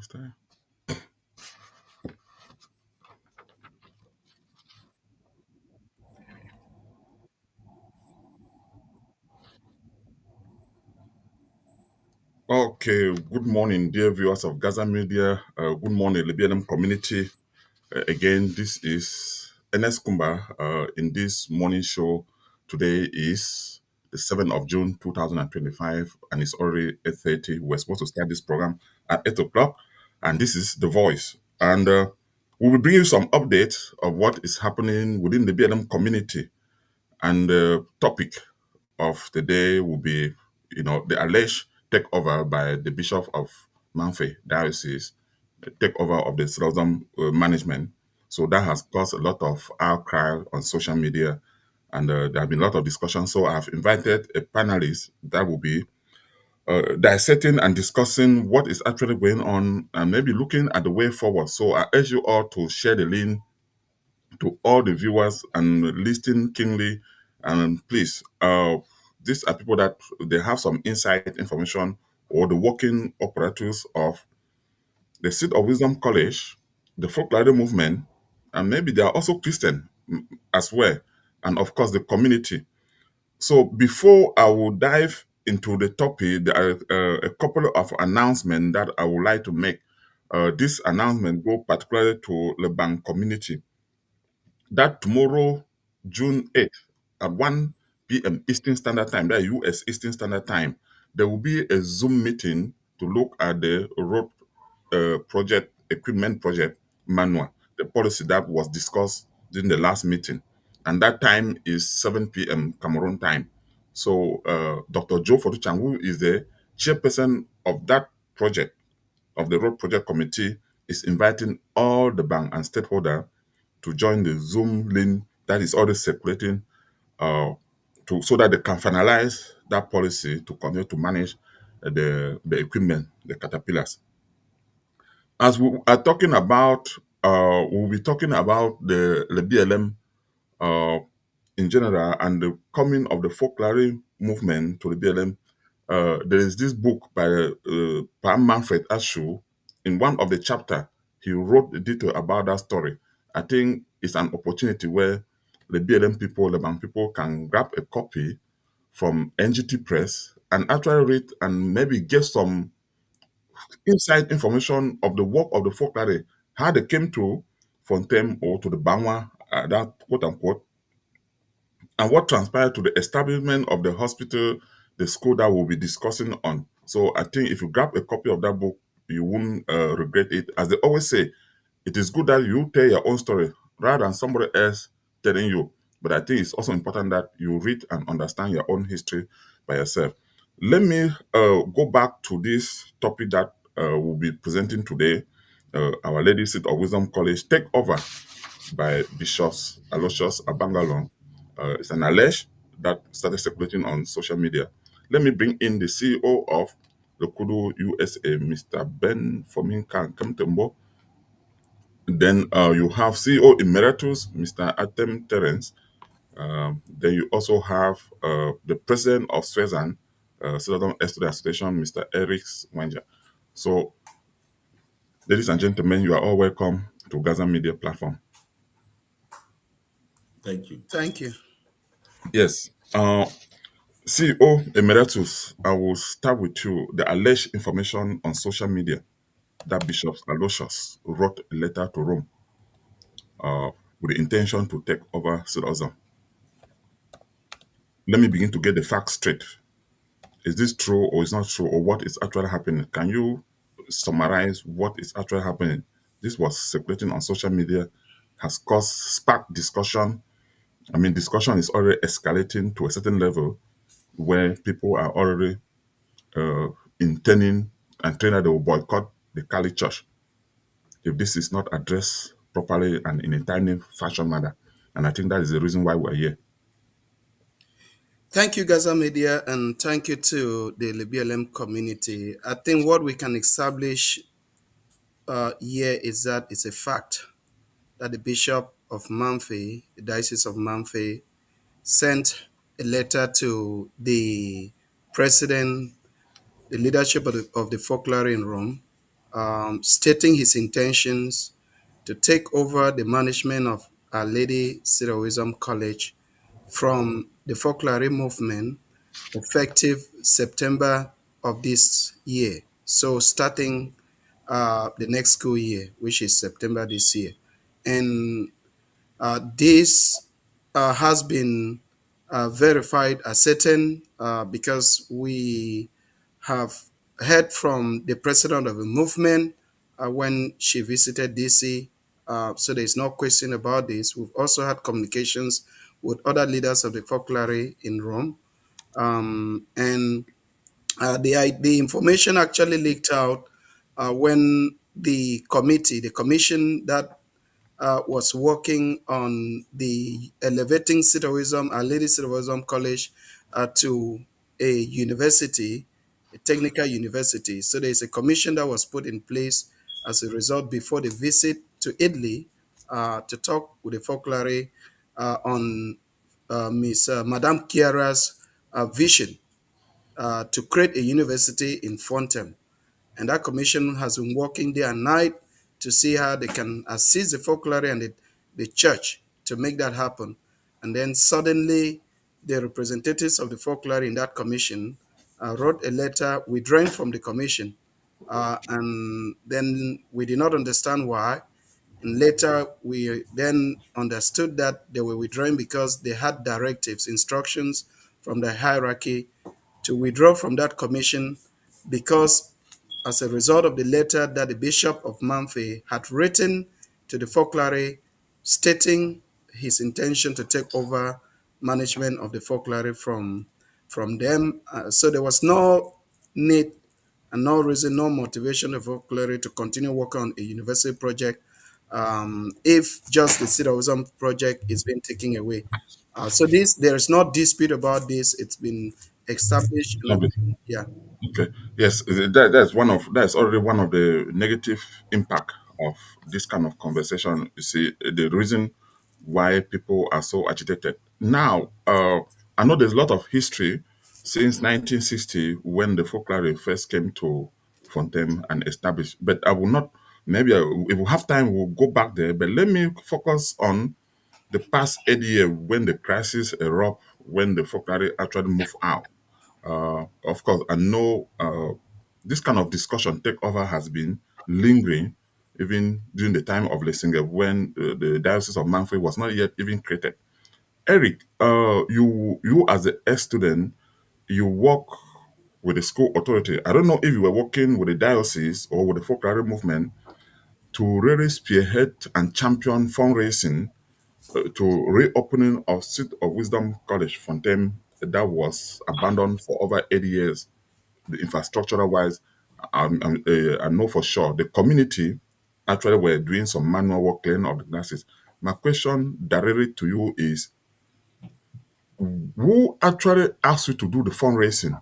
Start. Okay, good morning, dear viewers of Gaza Media. Good morning, Lebialem community. Again, this is Enes Kumba. In this morning show, today is the 7th of June 2025, and it's already 8:30. We're supposed to start this program at 8 o'clock, and this is The Voice. And we will bring you some updates of what is happening within the BLM community. And the topic of the day will be, the alleged takeover by the Bishop of Manfe Diocese, the takeover of the Southern management. So that has caused a lot of outcry on social media, and there have been a lot of discussion. So I've invited a panelist that will be dissecting and discussing what is actually going on and maybe looking at the way forward. So I urge you all to share the link to all the viewers and listen keenly. And please, these are people that they have some inside information or the working apparatus of the Seat of Wisdom College, the Folklore movement, and maybe they are also Christian as well, and of course the community. So before I will dive into the topic, there are a couple of announcements that I would like to make. This announcement go particularly to the bank community that tomorrow, June 8th, at 1 p.m. Eastern Standard Time, that US Eastern Standard Time, there will be a Zoom meeting to look at the road project, equipment project manual, the policy that was discussed during the last meeting. And that time is 7 p.m. Cameroon time. So Dr. Joe Fotuchan, who is the chairperson of that project, of the road project committee, is inviting all the bank and stakeholder to join the Zoom link that is already circulating so that they can finalize that policy to continue to manage the equipment, the caterpillars. As we are talking about, we'll be talking about the Lebialem in general and the coming of the folklore movement to the BLM. There is this book by Pam Manfred Ashu. In one of the chapter, he wrote the detail about that story. I think it's an opportunity where the BLM people, the Bang people, can grab a copy from NGT Press and actually read and maybe get some inside information of the work of the folklore, how they came to Fontem or to the Bangwa, that quote unquote, and what transpired to the establishment of the hospital, the school that we'll be discussing on. So I think if you grab a copy of that book, you won't regret it. As they always say, it is good that you tell your own story rather than somebody else telling you. But I think it's also important that you read and understand your own history by yourself. Let me go back to this topic that we'll be presenting today. Our Lady Seat of Wisdom College Takeover by Bishops Aloysius Abangalon. It's an alleged that started circulating on social media. Let me bring in the CEO of the Kudu USA, Mr. Ben Fominka Kemtembo. Then you have CEO Emeritus, Mr. Atem Terence. Then you also have the president of Swezan, Southern Student Association, Mr. Eric Wanja. So, ladies and gentlemen, you are all welcome to Gaza Media Platform. Thank you. Thank you. Yes. CEO Emeritus, I will start with you. The alleged information on social media that Bishop Aloysius wrote a letter to Rome with the intention to take over Sudan. Let me begin to get the facts straight. Is this true or is not true, or what is actually happening? Can you summarize what is actually happening? This was circulating on social media, has sparked discussion. I mean, discussion is already escalating to a certain level where people are already intending and saying that they will boycott the Kali Church if this is not addressed properly and in a timely fashion manner. And I think that is the reason why we're here. Thank you, Gaza Media, and thank you to the Lebialem community. I think what we can establish here is that it's a fact that the Bishop of Manfe, the Diocese of Manfe, sent a letter to the president, the leadership of the folklore in Rome, stating his intentions to take over the management of Our Lady Heroism College from the folklore movement effective September of this year. So starting the next school year, which is September this year. And this has been verified as certain because we have heard from the president of the movement when she visited DC. So there's no question about this. We've also had communications with other leaders of the folklore in Rome. And the information actually leaked out when the commission that was working on the elevating Cedawism, Our Lady Cedawism College, to a university, a technical university. So there's a commission that was put in place as a result before the visit to Italy to talk with the folklore on Miss Madame Chiara's vision to create a university in Fontem. And that commission has been working day and night to see how they can assist the folklore and the church to make that happen. And then suddenly, the representatives of the folklore in that commission wrote a letter withdrawing from the commission. And then we did not understand why. And later, we then understood that they were withdrawing because they had directives, instructions from the hierarchy to withdraw from that commission because as a result of the letter that the Bishop of Manfi had written to the folklore stating his intention to take over management of the folklore from them. So there was no need and no reason, no motivation of folklore to continue working on a university project if just the Cedawism project is being taken away. So there is no dispute about this. It's been established, and I think, yeah. Okay. Yes, that's already one of the negative impact of this kind of conversation. You see, the reason why people are so agitated now. I know there's a lot of history since 1960 when the folklore first came to Fontem and established. But I will not. Maybe if we have time, we'll go back there. But let me focus on the past 8 years when the crisis erupt, when the folklore actually moved out. Of course, I know this kind of discussion takeover has been lingering even during the time of Lesinger when the Diocese of Manfred was not yet even created. Eric, you as a student, you work with the school authority. I don't know if you were working with the diocese or with the folklore movement to really spearhead and champion fundraising to reopening of Seat of Wisdom College Fontaine that was abandoned for over 80 years. The infrastructural wise, I know for sure the community actually were doing some manual work cleaning of the classes. My question directly to you is who actually asked you to do the fundraising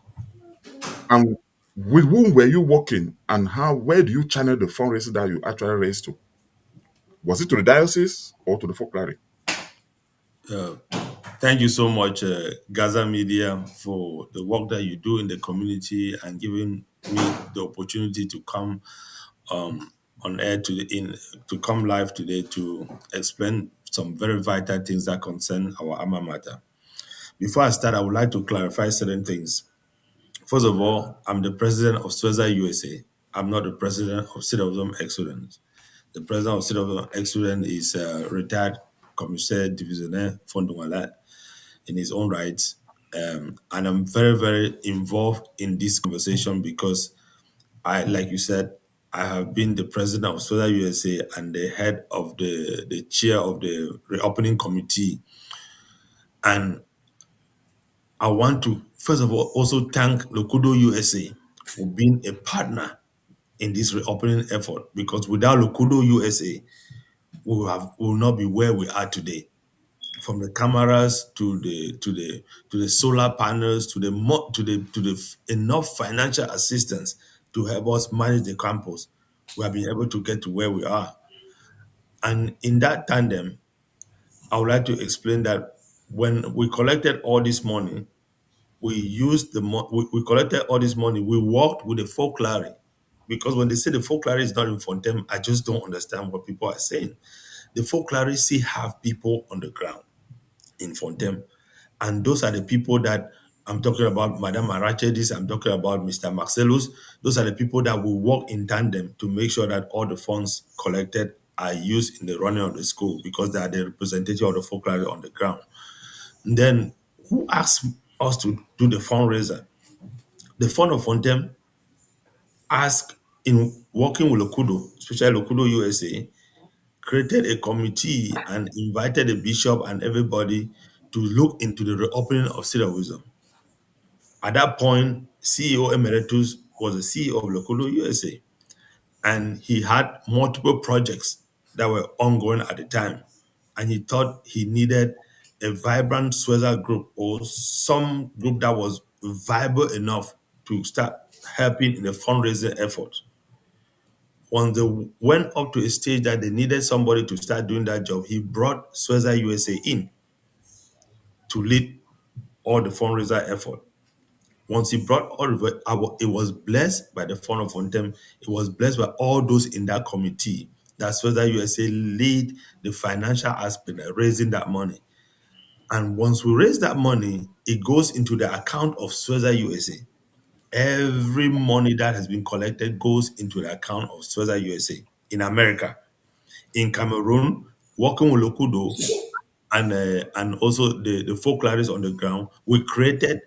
and with whom were you working and how where do you channel the fundraising that you actually raised to? Was it to the diocese or to the folklore? Thank you so much, Gaza Media, for the work that you do in the community and giving me the opportunity to come on air to come live today to explain some very vital things that concern our alma mater. Before I start, I would like to clarify certain things. First of all, I'm the president of SWC USA. I'm not the president of Citizen Excellence. The president of Citizen Excellence is retired commissaire divisionnaire Fondong in his own right. And I'm very, very involved in this conversation because like you said, I have been the president of Solar USA and the head of the chair of the reopening committee. And I want to, first of all, also thank Lokudo USA for being a partner in this reopening effort because without Lokudo USA, we will not be where we are today. From the cameras to the solar panels to the enough financial assistance to help us manage the campus, we have been able to get to where we are. And in that tandem, I would like to explain that when we collected all this money, we collected all this money. We worked with the folklore because when they say the folklore is not in Fontem, I just don't understand what people are saying. The folklore still have people on the ground in Fontem. And those are the people that I'm talking about, Madame Arachidis, I'm talking about Mr. Marcellus. Those are the people that will work in tandem to make sure that all the funds collected are used in the running of the school because they are the representative of the folklore on the ground. And then who asked us to do the fundraiser? The Fund of Fontem asked in working with Lokudo, especially Lokudo USA, created a committee and invited the bishop and everybody to look into the reopening of City of Wisdom. At that point, CEO Emeritus was the CEO of Lokudo USA, and he had multiple projects that were ongoing at the time. And he thought he needed a vibrant Sweza group or some group that was viable enough to start helping in the fundraising effort. When they went up to a stage that they needed somebody to start doing that job, he brought Sweza USA in to lead all the fundraiser effort. Once he brought all of it, it was blessed by the Fund of Fontem. It was blessed by all those in that committee. That's whether USA lead the financial aspect of raising that money. And once we raise that money, it goes into the account of Sweza USA. Every money that has been collected goes into the account of Sweza USA in America. In Cameroon, working with Lokudo and also the folklorists on the ground, we created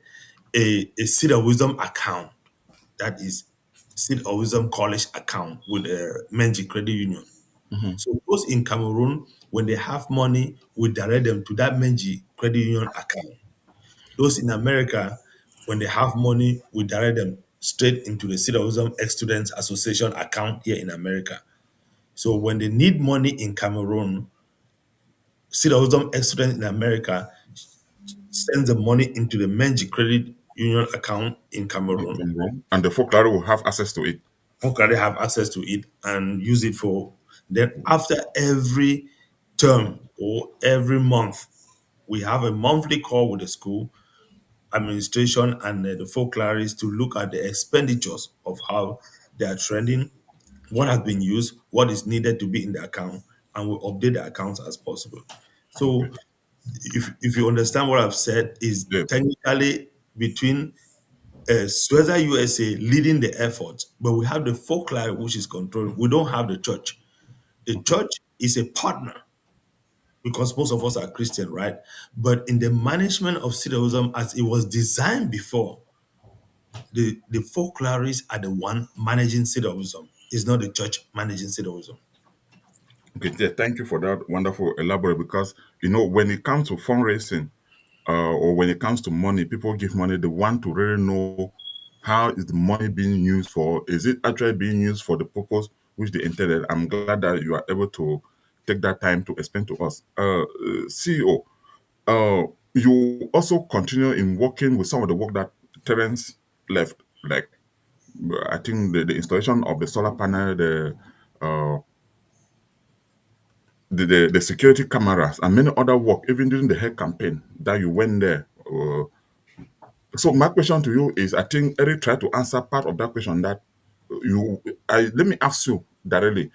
a Seed of Wisdom account that is Seed of Wisdom College account with a Menji Credit Union. Hmm. So those in Cameroon, when they have money, we direct them to that Menji Credit Union account. Those in America, when they have money, we direct them straight into the Seed of Wisdom Ex Students Association account here in America. So when they need money in Cameroon, Seed of Wisdom Ex Students in America sends the money into the Menji Credit Union account in Cameroon. And the folklore will have access to it. How can they have access to it and use it for? Then after every term or every month, we have a monthly call with the school administration and the folklorists to look at the expenditures of how they are trending, what has been used, what is needed to be in the account, and we update the accounts as possible. Okay. So if you understand what I've said, is Yeah. technically between Sweza USA leading the effort, but we have the folklore which is controlled. We don't have the church. The church is a partner because most of us are Christian, right? But in the management of Sidaism as it was designed before, the folklorists are the one managing Sidaism. It's not the church managing Sidaism. Okay. Yeah. Thank you for that wonderful elaborate because when it comes to fundraising, or when it comes to money, people give money. They want to really know how is the money being used for. Is it actually being used for the purpose which they intended? I'm glad that you are able to take that time to explain to us. CEO, you also continue in working with some of the work that Terence left, like I think the installation of the solar panel, uh, the security cameras, and many other work, even during the health campaign that you went there. So my question to you is, I think Eric tried to answer part of that question that let me ask you directly,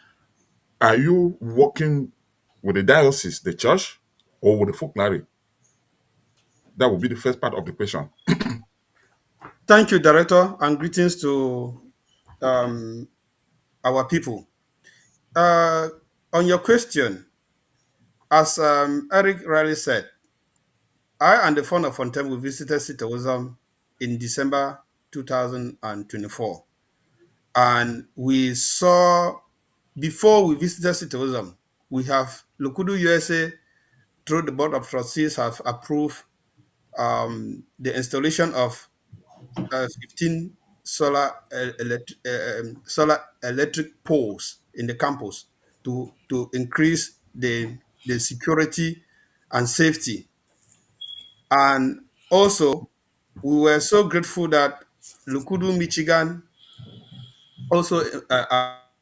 are you working with the diocese, the church, or with the folklore? That would be the first part of the question. Thank you, Director, and greetings to um, our people. Uh, on your question, as Eric Riley said, I and the founder of Fontem, we visited Citowism in December 2024. And we saw, before we visited Citowism, we have Lokudu USA, through the Board of Trustees, have approved the installation of 15 solar electric poles in the campus to increase the security and safety. And also, we were so grateful that Lukudu, Michigan, also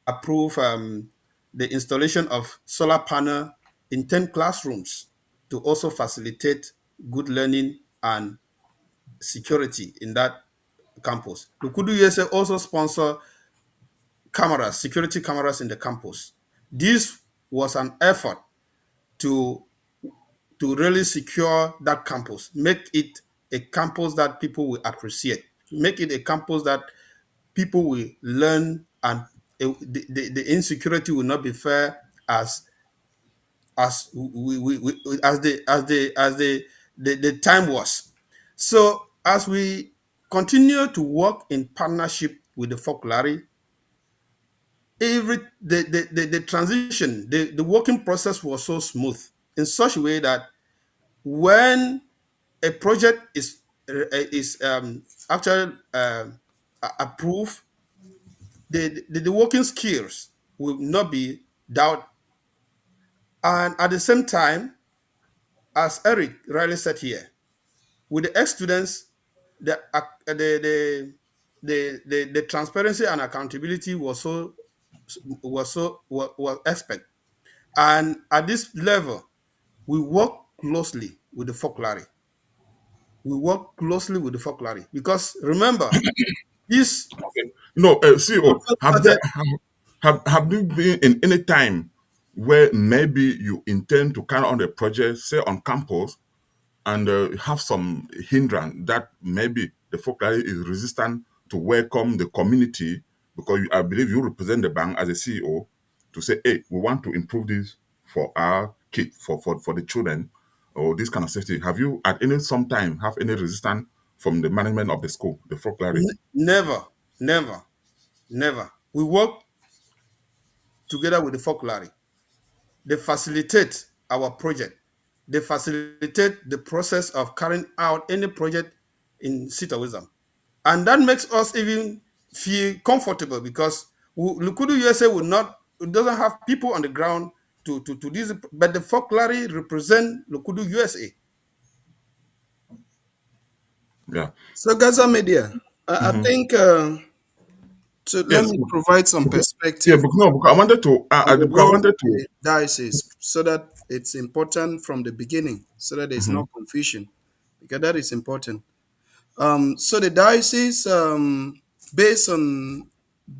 approved the installation of solar panel in 10 classrooms to also facilitate good learning and security in that campus. Lukudu USA also sponsor cameras, security cameras in the campus. This was an effort to really secure that campus, make it a campus that people will appreciate, make it a campus that people will learn, and the insecurity will not be fair as the time was. So as we continue to work in partnership with the folklore, every the transition, the working process was so smooth in such a way that when a project is actually approved, the working skills will not be doubt. And at the same time, as Eric rightly said here, with the ex-students, the transparency and accountability was expect. And at this level, we work closely with the folklore. We work closely with the folklore because remember, this Okay. No, CEO, process started. have you been in any time where maybe you intend to carry on a project, say on campus, and have some hindrance that maybe the folklore is resistant to welcome the community because I believe you represent the bank as a CEO to say, hey, we want to improve this for our kids, for the children, or this kind of safety. Have you at any some time have any resistance from the management of the school, the folklore? Never, never, never. We work together with the folklore. They facilitate our project. They facilitate the process of carrying out any project in citowism. And that makes us even feel comfortable because Lukudu USA will not, it doesn't have people on the ground to this, but the folklore represent Lukudu USA. Yeah. So Gaza Media, I Mhm. think let Yes. me provide some Yeah, perspective but no, because I wanted to, on the because I role of wanted to. the diocese so that it's important from the beginning so that there's Mhm. no confusion because that is important. So the diocese, based on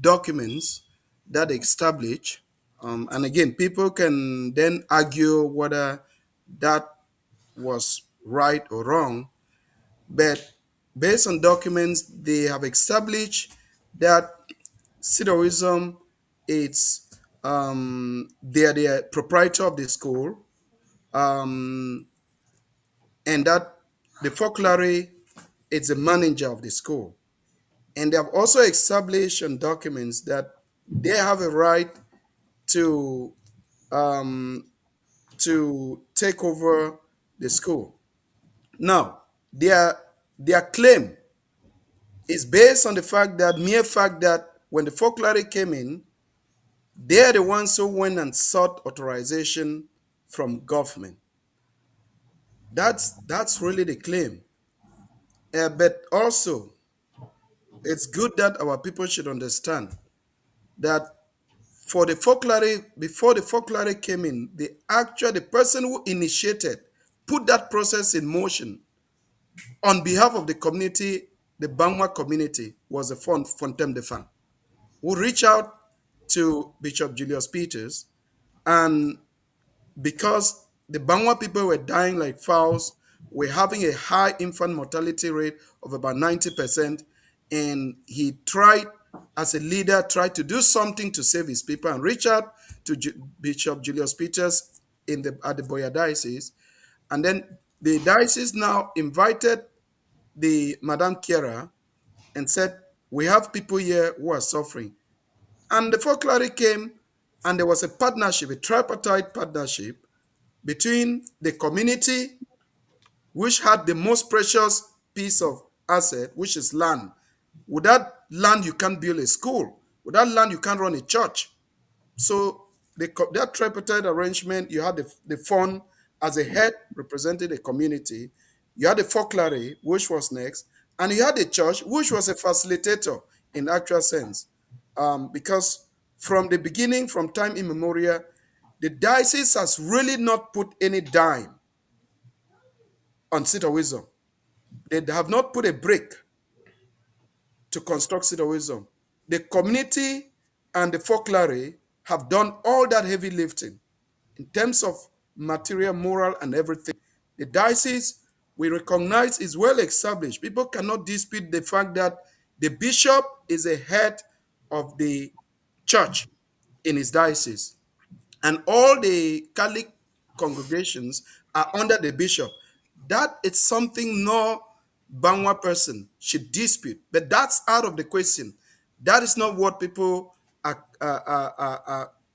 documents that establish, and again, people can then argue whether that was right or wrong, but based on documents, they have established that Sidoism, it's they are the proprietor of the school, um, and that the folklore is the manager of the school. And they have also established on documents that they have a right to um, take over the school. Now, their claim is based on the fact that mere fact that when the folklore came in, they are the ones who went and sought authorization from government. That's really the claim. But also, it's good that our people should understand that for the folklore, before the folklore came in, the person who initiated, put that process in motion on behalf of the community, the Bangwa community, was the Fontem de Fan, who reached out to Bishop Julius Peters, and because the Bangwa people were dying like fowls, we're having a high infant mortality rate of about 90%. And he tried, as a leader, tried to do something to save his people and reach out to Bishop Julius Peters at the Boya Diocese. And then the diocese now invited the Madame Kiera and said, we have people here who are suffering. And the folklore came, and there was a partnership, a tripartite partnership between the community, which had the most precious piece of asset, which is land. Without land, you can't build a school. Without land, you can't run a church. So that tripartite arrangement, you had the fund as a head representing the community. You had the folklore, which was next, and you had the church, which was a facilitator in actual sense. Because from the beginning, from time immemorial, the diocese has really not put any dime on Citowism. They have not put a brick to construct Citowism. The community and the folklore have done all that heavy lifting in terms of material, moral, and everything. The diocese we recognize is well established. People cannot dispute the fact that the bishop is a head of the church in his diocese, and all the Catholic congregations are under the bishop. That is something no Bangwa person should dispute, but that's out of the question. That is not what people are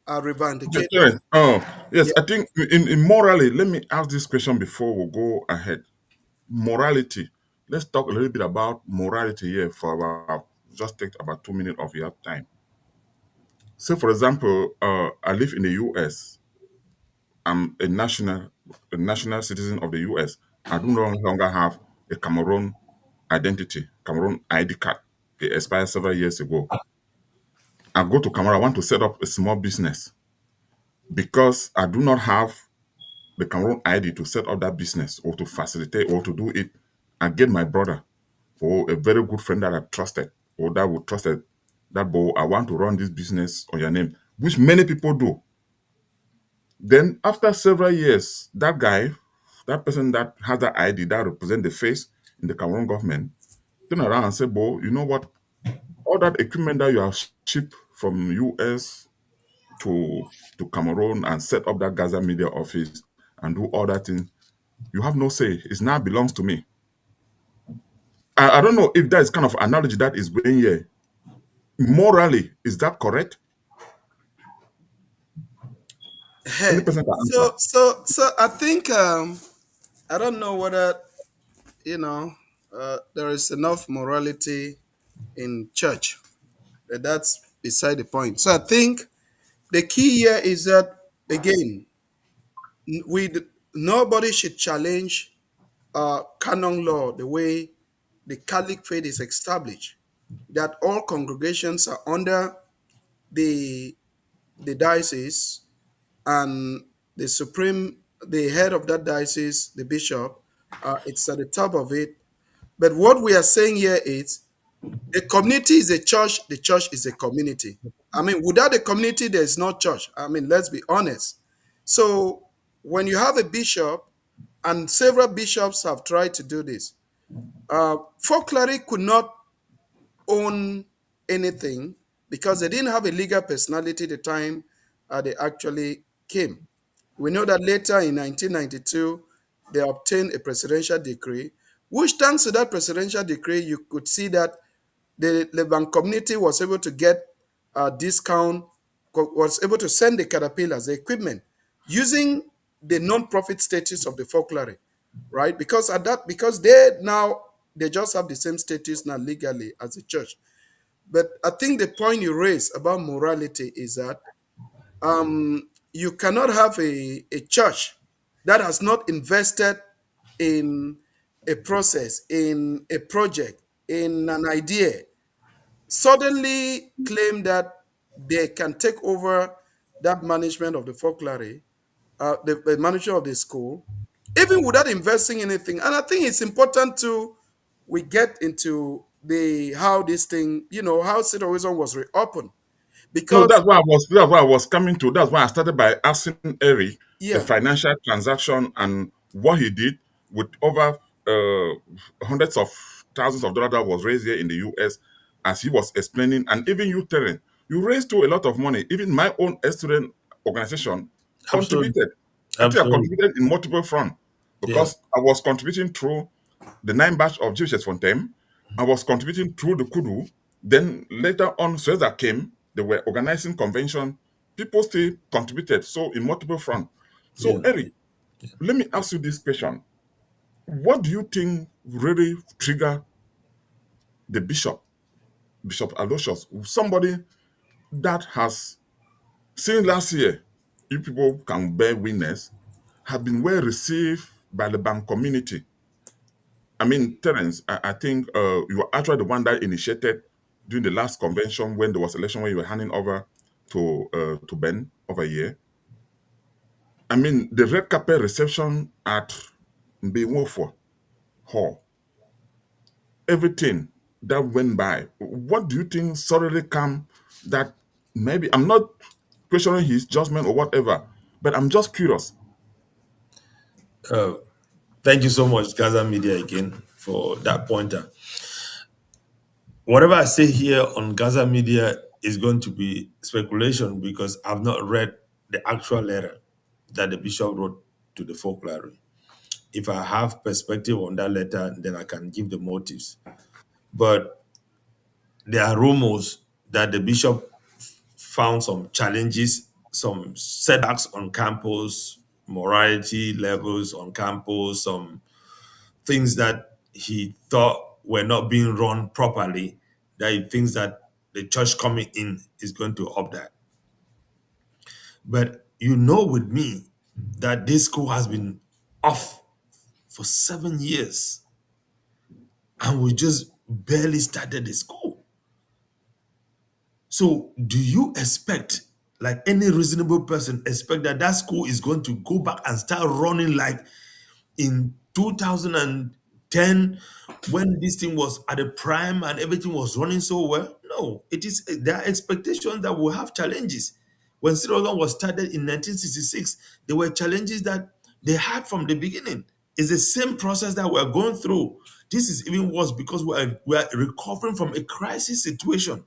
Okay, revendicating. Terence. Oh, yes. Yeah. I think in morally, let me ask this question before we go ahead. Morality. Let's talk a little bit about morality here for about just take about 2 minutes of your time. So, for example, I live in the U.S. I'm a national citizen of the U.S. I do no longer have a Cameroon identity, Cameroon ID card. It expired several years ago. I go to Cameroon. I want to set up a small business because I do not have the Cameroon ID to set up that business or to facilitate or to do it. I get my brother or a very good friend that I trusted or that would trusted that, boy, I want to run this business on your name, which many people do. Then after several years, that guy, that person that has that ID that represent the face in the Cameroon government, turn around and say, boy, you know what? All that equipment that you have shipped from US to Cameroon and set up that Gaza media office and do all that thing, you have no say. It now belongs to me. I don't know if that is kind of analogy that is going here. Morally, is that correct? Any Hey, person can answer. so I think I don't know whether you know there is enough morality in church. But that's beside the point. So I think the key here is that again, we nobody should challenge canon law the way the Catholic faith is established. That all congregations are under the the diocese, and the supreme, the head of that diocese, the bishop, it's at the top of it. But what we are saying here is the community is a church, the church is a community. I mean, without a community, there's no church. I mean, let's be honest. So when you have a bishop, and several bishops have tried to do this, folklore could not own anything because they didn't have a legal personality the time they actually came. We know that later in 1992, they obtained a presidential decree, which thanks to that presidential decree, you could see that the Leban community was able to get a discount, was able to send the caterpillars, the equipment, using the non-profit status of the folklore, right? Because at that, because they just have the same status now legally as a church. But I think the point you raised about morality is that you cannot have a church that has not invested in a process, in a project, in an idea, suddenly claim that they can take over that management of the folklore, the management of the school, even without investing anything. And I think it's important to we get into the how this thing, how Sitawism was reopened. No, Because that's why I was coming to. That's why I started by asking Eric the yeah, financial transaction and what he did with over hundreds of thousands of dollars that was raised here in the US as he was explaining, and even you, Terry, you raised too a lot of money. Even my own student organization Absolutely. contributed. I think I Absolutely. contributed in multiple fronts Yeah. because I was contributing through the 9 batch of SWC Fontem. I was contributing through the Kudu. Then later on, Sueza came, they were organizing convention. People still contributed, so in multiple fronts. So, Yeah. Eric, let me ask you this question. What do you think really triggered the bishop, Bishop Aloysius, somebody that has, since last year, you people can bear witness, have been well received by the bank community. I mean, Terence, I think you were actually the one that initiated during the last convention when there was election when you were handing over to Ben over here. I mean, the red carpet reception at Mbewofo Hall, everything that went by. What do you think suddenly come that Maybe I'm not questioning his judgment or whatever, but I'm just curious. Uh, Thank you so much, Gaza Media, again for that pointer. Whatever I say here on Gaza Media is going to be speculation because I've not read the actual letter that the bishop wrote to the folklore. If I have perspective on that letter, then I can give the motives. But there are rumors that the bishop found some challenges, some setbacks on campus, morality levels on campus, some things that he thought were not being run properly, that he thinks that the church coming in is going to up that. But you know with me that this school has been off for 7 years and we just barely started the school. So do you expect, like any reasonable person, expect that that school is going to go back and start running like in 2010 when this thing was at the prime and everything was running so well? No, it is there are expectations that will have challenges. When Sierra was started in 1966, there were challenges that they had from the beginning. It's the same process that we're going through. This is even worse because we are recovering from a crisis situation.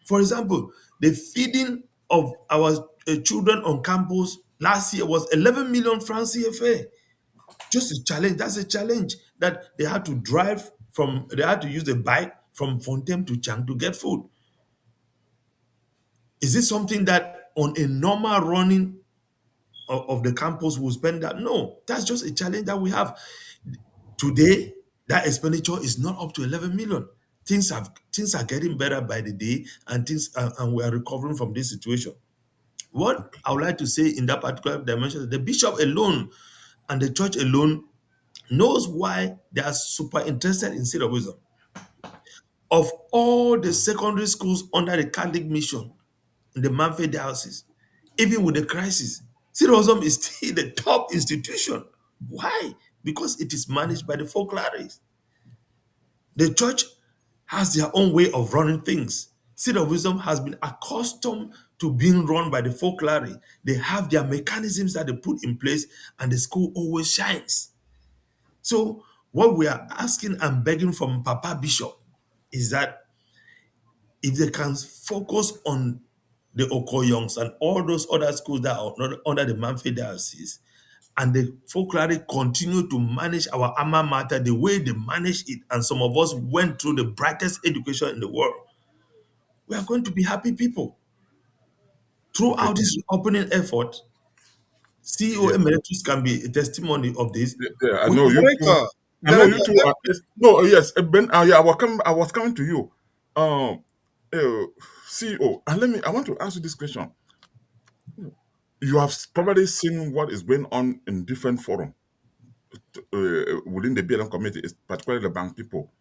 For example, the feeding of our children on campus last year was 11 million francs CFA. Just a challenge. That's a challenge that they had to drive from, they had to use a bike from Fontem to Chang to get food. Is this something that on a normal running of the campus will spend that? No, that's just a challenge that we have. Today, that expenditure is not up to 11 million. Things are getting better by the day, and and we are recovering from this situation. What I would like to say in that particular dimension, the bishop alone and the church alone knows why they are super interested in Seed of Wisdom. Of all the secondary schools under the Catholic mission in the Manfred diocese, even with the crisis, Seed of Wisdom is still the top institution. Why? Because it is managed by the folklores. The church has their own way of running things. Seed of Wisdom has been accustomed to being run by the folklore. They have their mechanisms that they put in place, and the school always shines. So, what we are asking and begging from Papa Bishop is that if they can focus on the Okoyongs and all those other schools that are not under the Manfred diocese, and the folklore continue to manage our alma mater the way they manage it, and some of us went through the brightest education in the world, we are going to be happy people. Okay. Throughout this opening effort, CEO Yes. Emeritus can be a testimony of this. Yeah, I We know are you too. Director, I know you director, too. Yes. No, yes, Ben. Yeah, I was coming to you. Um, CEO, and let me. I want to ask you this question. You have probably seen what is going on in different forums within the BLM community, particularly the bank people,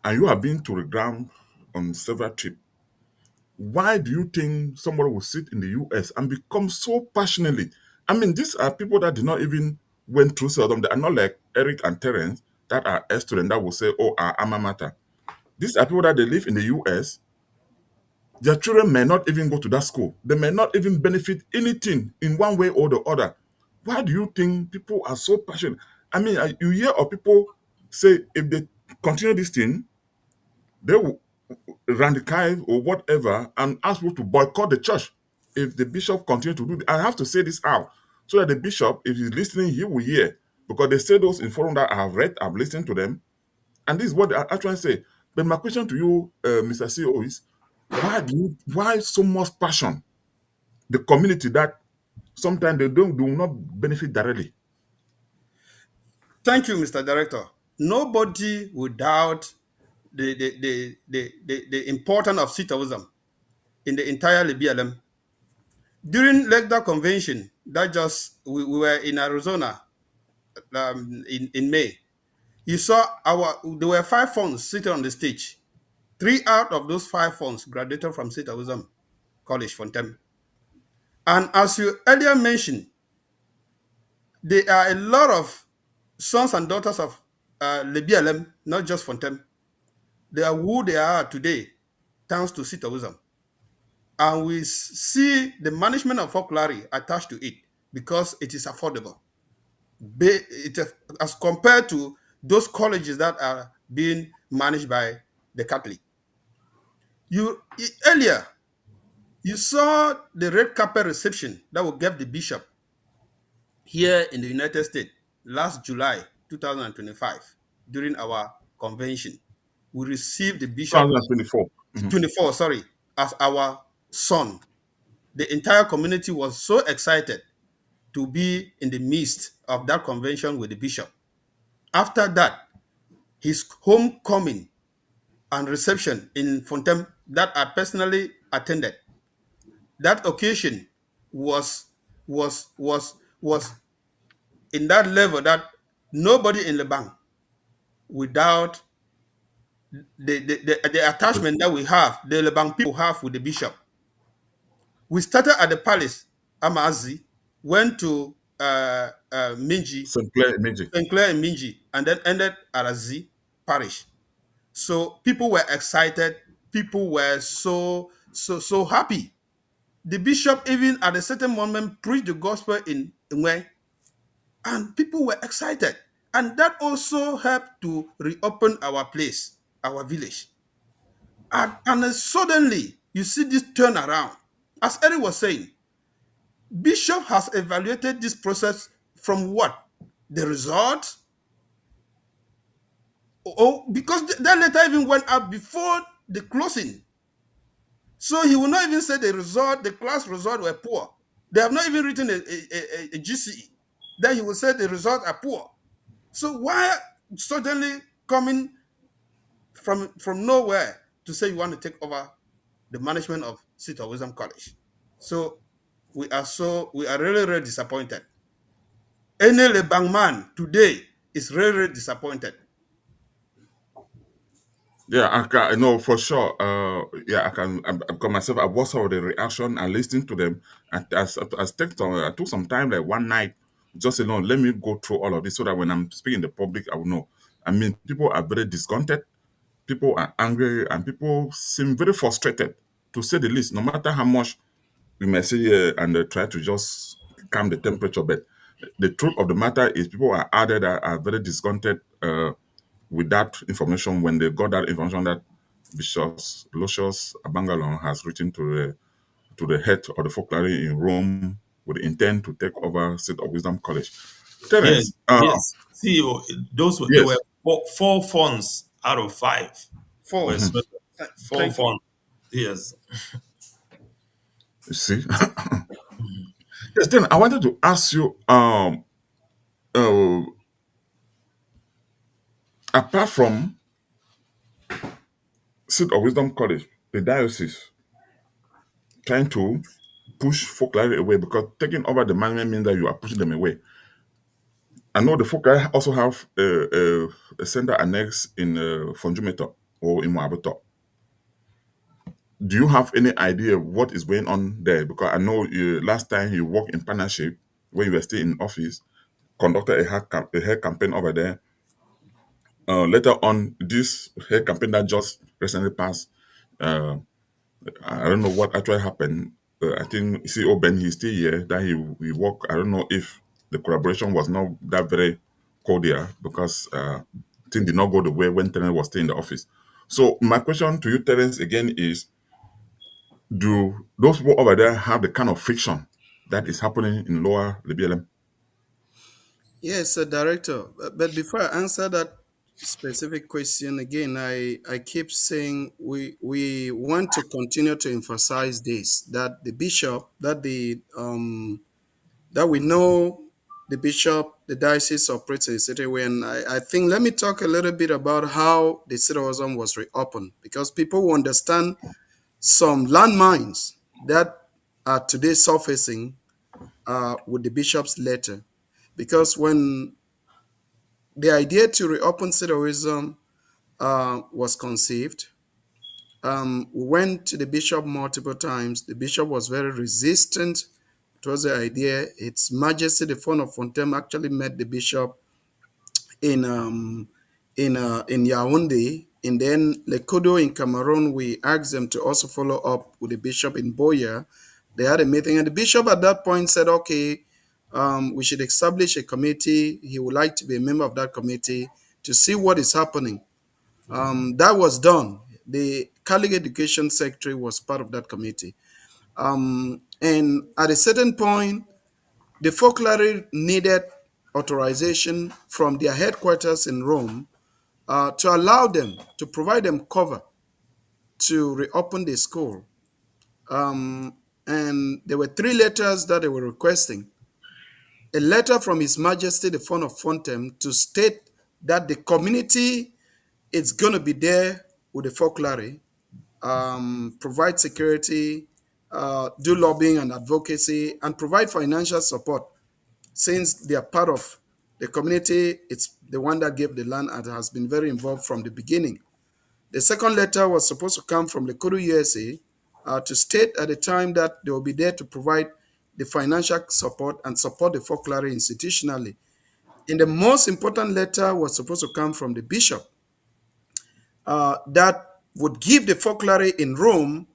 and you have been to the ground on several trips. Why do you think somebody will sit in the US and become so passionately? I mean, these are people that did not even went through seldom. They are not like Eric and Terence that are a student that will say, "Oh, our alma mater." These are people that they live in the US. Their children may not even go to that school. They may not even benefit anything in one way or the other. Why do you think people are so passionate? I mean, you hear of people say if they continue this thing, they will radicalize or whatever and ask people to boycott the church if the bishop continue to do this. I have to say this out so that the bishop, if he's listening, he will hear. Because they say those in forum that I have read, I've listened to them, and this is what they are actually say. But my question to you, Mr. CEO, is why so much passion? The community that sometimes they do not benefit directly. thank you, Mr. Director. Nobody would doubt the importance of citowism in the entire Lebialem. During Legda Convention, that just we were in Arizona in May. You saw there were 5 funds sitting on the stage. 3 out of those 5 funds graduated from Citowism College, Fontem. And as you earlier mentioned, there are a lot of sons and daughters of Lebialem, not just Fontem. They are who they are today, thanks to Citowism. and we see the management of Folklore attached to it because it is affordable. As compared to those colleges that are being managed by the Catholic. Earlier, you saw the red carpet reception that we gave the bishop here in the United States last July 2025 during our convention. We received the bishop 2024. 24, sorry, as our son. The entire community was so excited to be in the midst of that convention with the bishop. After that, his homecoming and reception in Fontem that I personally attended, that occasion was was in that level that nobody in the bank without the attachment that we have, the Lebanc people have with the bishop. We started at the palace, Amazi, went to Minji, St. Clair Imaging. St. Clair and Minji, and then ended at Azi parish. So people were excited. People were so happy. The bishop even at a certain moment preached the gospel in Nwe, and people were excited. And that also helped to reopen our place, our village. And then suddenly you see this turnaround. As Eric was saying, Bishop has evaluated this process from what? The result? Oh, because that letter even went out before the closing. So he will not even say the result, the class result were poor. They have not even written a GCE. Then he will say the results are poor. So why suddenly coming from nowhere to say you want to take over the management of Seat of Wisdom College? So we are really, really disappointed. Any Lebang man today is really, really disappointed. Yeah, I know for sure. Yeah, I got myself. I watched all the reaction and listening to them. And I took some time, like one night, just let me go through all of this so that when I'm speaking in the public, I will know. I mean, people are very discontented, people are angry, and people seem very frustrated, to say the least. No matter how much we may say and try to just calm the temperature, but the truth of the matter is, people are very discontented. With that information, when they got that information that Bishop Aloysius Abangalon has written to the head of the folklore in Rome with the intent to take over Seat of Wisdom College. Yes, Terence, yes. CEO, there were yes, four funds out of five were Four. selected. Four Thank you. funds. Yes. you see. Yes, then I wanted to ask you, uh, apart from Seat of Wisdom College, the diocese trying to push folklore away, because taking over the management means that you are pushing them away. I know the folklore also have a center annex in Fonjumeto or in Moaboto. Do you have any idea what is going on there? Because I know last time you worked in partnership when you were still in office, conducted a hair campaign over there. Later on, this hair campaign that just recently passed, uh, I don't know what actually happened. I think CEO Ben, he's still here, that he worked. I don't know if the collaboration was not that very cordial, because things did not go the way when Terence was still in the office. So my question to you, Terence, again is, do those people over there have the kind of friction that is happening in lower Lebialem? Yes, Director. But before I answer that specific question again, I keep saying we want to continue to emphasize this, that the bishop, that we know the bishop, the diocese operates in a certain way. And I think let me talk a little bit about how the citizen was reopened, because people will understand some landmines that are today surfacing with the bishop's letter. Because when the idea to reopen Sidorism was conceived, we went to the bishop multiple times. The bishop was very resistant towards the idea. Its Majesty the Fond of Fontem actually met the bishop in in Yaoundé And then Lekudo in Cameroon, we asked them to also follow up with the bishop in Boya. They had a meeting, and the bishop at that point said, okay, we should establish a committee. He would like to be a member of that committee to see what is happening. That was done. The Catholic Education Secretary was part of that committee. And at a certain point, the folklore needed authorization from their headquarters in Rome to allow them, to provide them cover to reopen the school. And there were three letters that they were requesting. A letter from His Majesty the Font of Fontem to state that the community is going to be there with the folklore, provide security, do lobbying and advocacy, and provide financial support. Since they are part of the community, it's the one that gave the land and has been very involved from the beginning. The second letter was supposed to come from the Kudu USA to state at the time that they will be there to provide the financial support and support the folklore institutionally. And the most important letter was supposed to come from the bishop that would give the folklore in Rome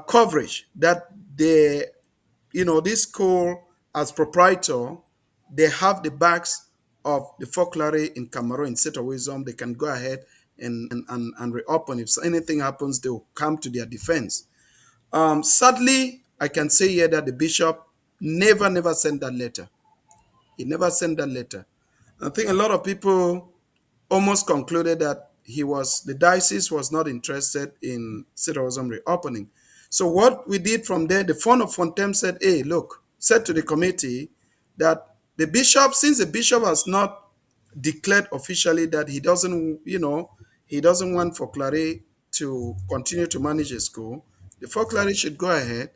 coverage that they, this school as proprietor, they have the backs of the folklore in Cameroon, in State of Wisdom. They can go ahead and reopen. If anything happens, they will come to their defense. Sadly, I can say here that the bishop never sent that letter. He never sent that letter. I think a lot of people almost concluded that the diocese was not interested in citizen reopening. So what we did from there, the Font of Fontem said, hey, look, said to the committee that the bishop, since the bishop has not declared officially that he doesn't want Folklore to continue to manage a school, the Folklore should go ahead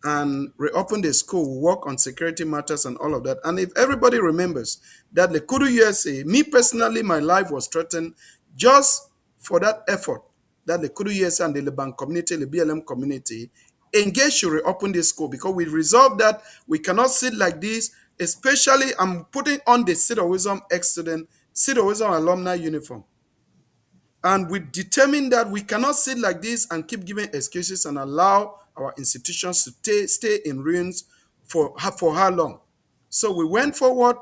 and reopen the school, work on security matters and all of that. And if everybody remembers that the Kudu USA, me personally, my life was threatened just for that effort that the Kudu USA and the Leban community, the Lebialem community, engaged to reopen the school, because we resolved that we cannot sit like this, especially I'm putting on the Seed of Wisdom ex-student, Seed of Wisdom alumni uniform. And we determined that we cannot sit like this and keep giving excuses and allow our institutions to stay in ruins for how long. So we went forward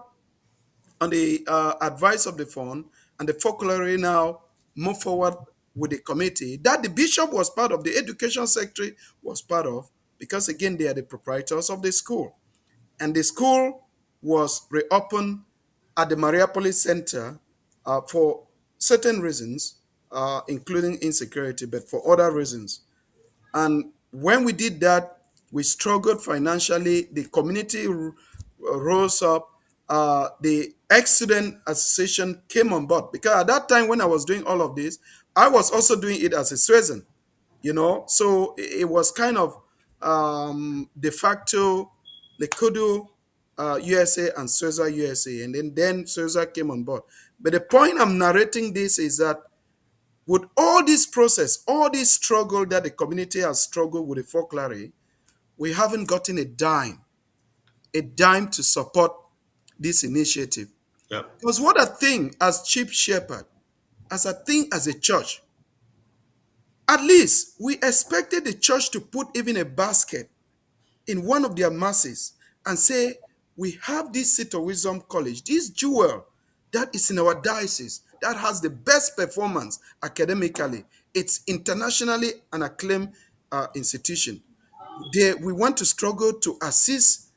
on the advice of the fund, and the folklore now moved forward with the committee that the bishop was part of, the education secretary was part of, because again, they are the proprietors of the school. And the school was reopened at the Mariapolis Center for certain reasons, including insecurity, but for other reasons. And when we did that, we struggled financially. The community rose up. The ex-student association came on board, because at that time when I was doing all of this, I was also doing it as a Sweden, so it was kind of de facto the Kudu USA and Sweza USA, and then Sweza came on board. But the point I'm narrating this is that with all this process, all this struggle that the community has struggled with the folklore, we haven't gotten a dime to support this initiative. Yep. Because what I think as chief shepherd, as I think as a church, at least we expected the church to put even a basket in one of their masses and say, we have this Seat of Wisdom College, this jewel that is in our diocese, that has the best performance academically. It's internationally an acclaimed institution. We want to struggle to assist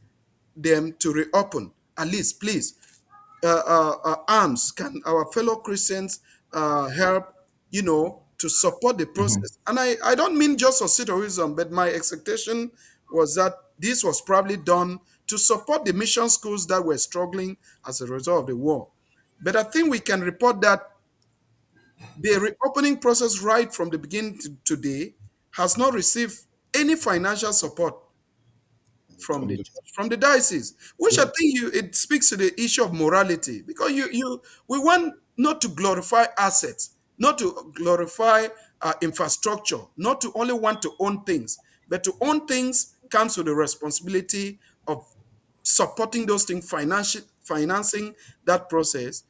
them to reopen. At least, please, arms, can our fellow Christians help, to support the process? And I don't mean just for citizen, but my expectation was that this was probably done to support the mission schools that were struggling as a result of the war. But I think we can report that the reopening process right from the beginning to today has not received any financial support from From the the church, from the diocese, which I yeah. think it speaks to the issue of morality, because we want not to glorify assets, not to glorify infrastructure, not to only want to own things, but to own things comes with the responsibility of supporting those things, financing that process,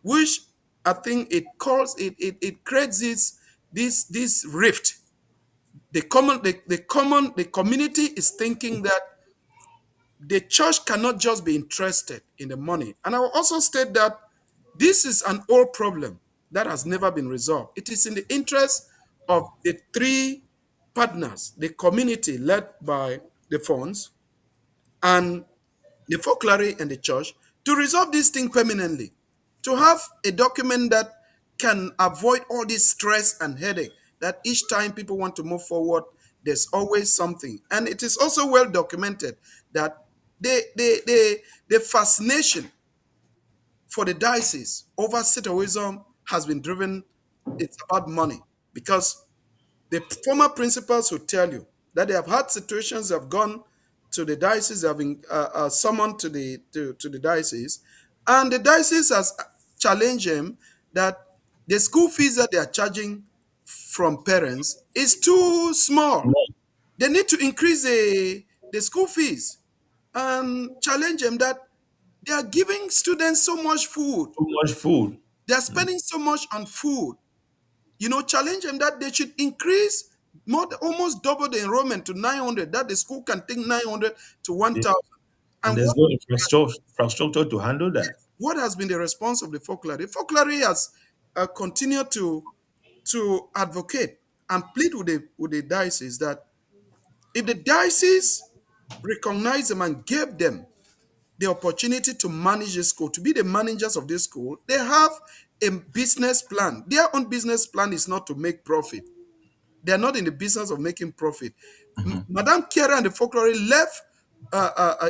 which I think it creates this rift. The community is thinking that the church cannot just be interested in the money. And I will also state that this is an old problem that has never been resolved. It is in the interest of the three partners, the community led by the funds and the folklore and the church, to resolve this thing permanently, to have a document that can avoid all this stress and headache that each time people want to move forward, there's always something. And it is also well documented that the fascination for the diocese over Sitaoism has been driven, it's about money. Because the former principals will tell you that they have had situations, they have gone to the diocese, they have been summoned to the diocese, and the diocese has challenged them that the school fees that they are charging from parents is too small. They need to increase the school fees, and challenge them that they are giving students so much food, Too much food. they are spending so much on food. Challenge them that they should increase almost double the enrollment to 900, that the school can take 900 to Yeah. 1,000. And And there's no infrastructure to handle that. what has been the response of the folklore? The folklore has continued to advocate and plead with the diocese that if the diocese recognized them and gave them the opportunity to manage the school, to be the managers of this school, they have a business plan. Their own business plan is not to make profit. They are not in the business of making profit. Madame Kiera and the folklore left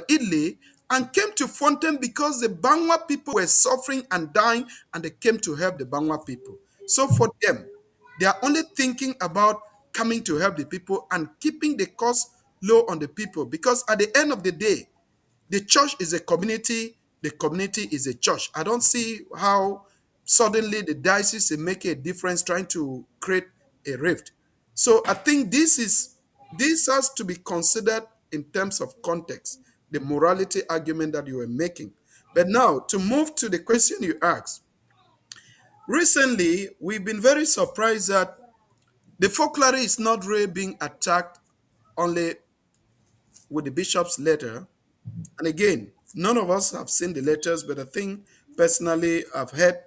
Italy and came to Fontem because the Bangwa people were suffering and dying, and they came to help the Bangwa people. So for them, they are only thinking about coming to help the people and keeping the cost low on the people, because at the end of the day, the church is a community, the community is a church. I don't see how suddenly the diocese is making a difference trying to create a rift. So I think this has to be considered in terms of context, the morality argument that you were making. But now to move to the question you asked. Recently, we've been very surprised that the folklore is not really being attacked only with the bishop's letter. And again, none of us have seen the letters, but I think personally I've heard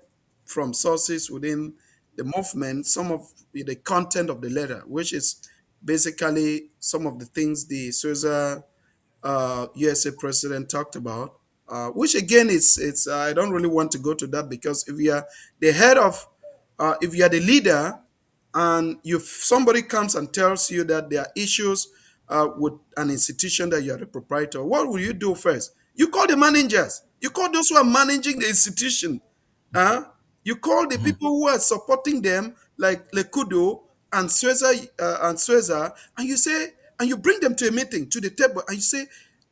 from sources within the movement some of the content of the letter, which is basically some of the things the SWC USA president talked about, which again it's I don't really want to go to that, because if you are the head of, if you are the leader, and you somebody comes and tells you that there are issues with an institution that you are the proprietor, what will you do first? You call the managers. You call those who are managing the institution. Uh, you call the people who are supporting them, like Lekudo and Sweza, and you say, and you bring them to a meeting, to the table, and you say,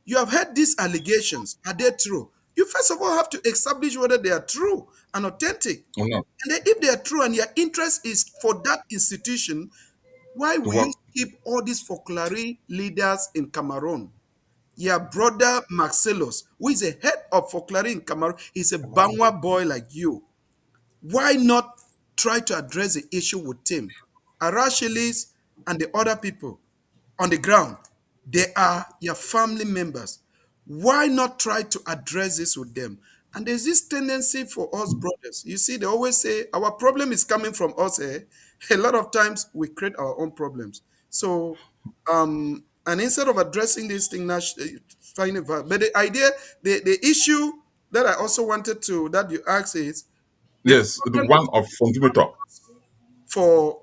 you have heard these allegations. Are they true? You first of all have to establish whether they are true and authentic. Oh, no. And then if they are true and your interest is for that institution, why To will work. you keep all these folklore leaders in Cameroon? Your brother Marcellus, who is a head of folklore in Cameroon, he's a Bangwa boy like you. Why not try to address the issue with him? Arashilis and the other people on the ground, they are your family members. Why not try to address this with them? And there's this tendency for us brothers. You see, they always say our problem is coming from us. Eh? A lot of times we create our own problems. So, and instead of addressing this thing, finding, but the idea, the issue that I also wanted to that you asked is the Yes, the problem one of Fundamental. for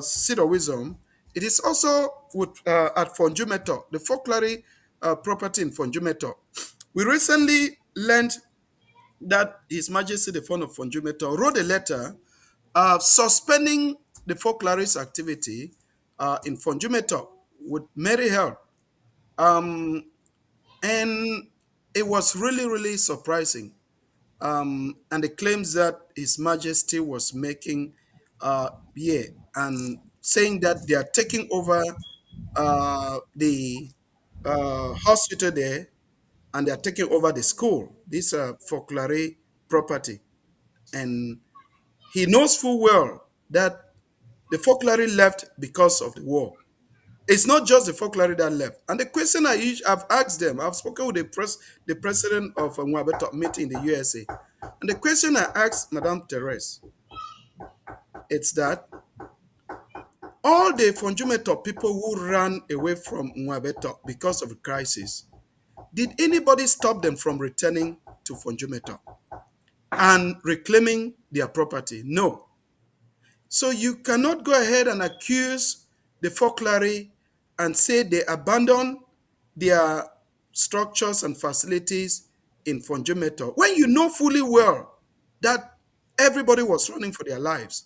seed of wisdom, it is also with at Fonjumeto, the folklore property in Fonjumeto. We recently learned that His Majesty the Fond of Fonjumeto wrote a letter suspending the folklore's activity in Fonjumeto with Mary help. And it was really, really surprising. And the claims that His Majesty was making, yeah, and saying that they are taking over the hospital there, and they are taking over the school. This folklore property. And he knows full well that the Folklore left because of the war. It's not just the Folklore that left. And the question I've asked them, I've spoken with the president of Mwabeto meeting in the USA. And the question I asked Madame Therese, it's that all the Fonjumeto people who ran away from Mwabeto because of the crisis, did anybody stop them from returning to Fonjumeto and reclaiming their property? No. So you cannot go ahead and accuse the Folklore and say they abandoned their structures and facilities in Fonjumeto when you know fully well that everybody was running for their lives.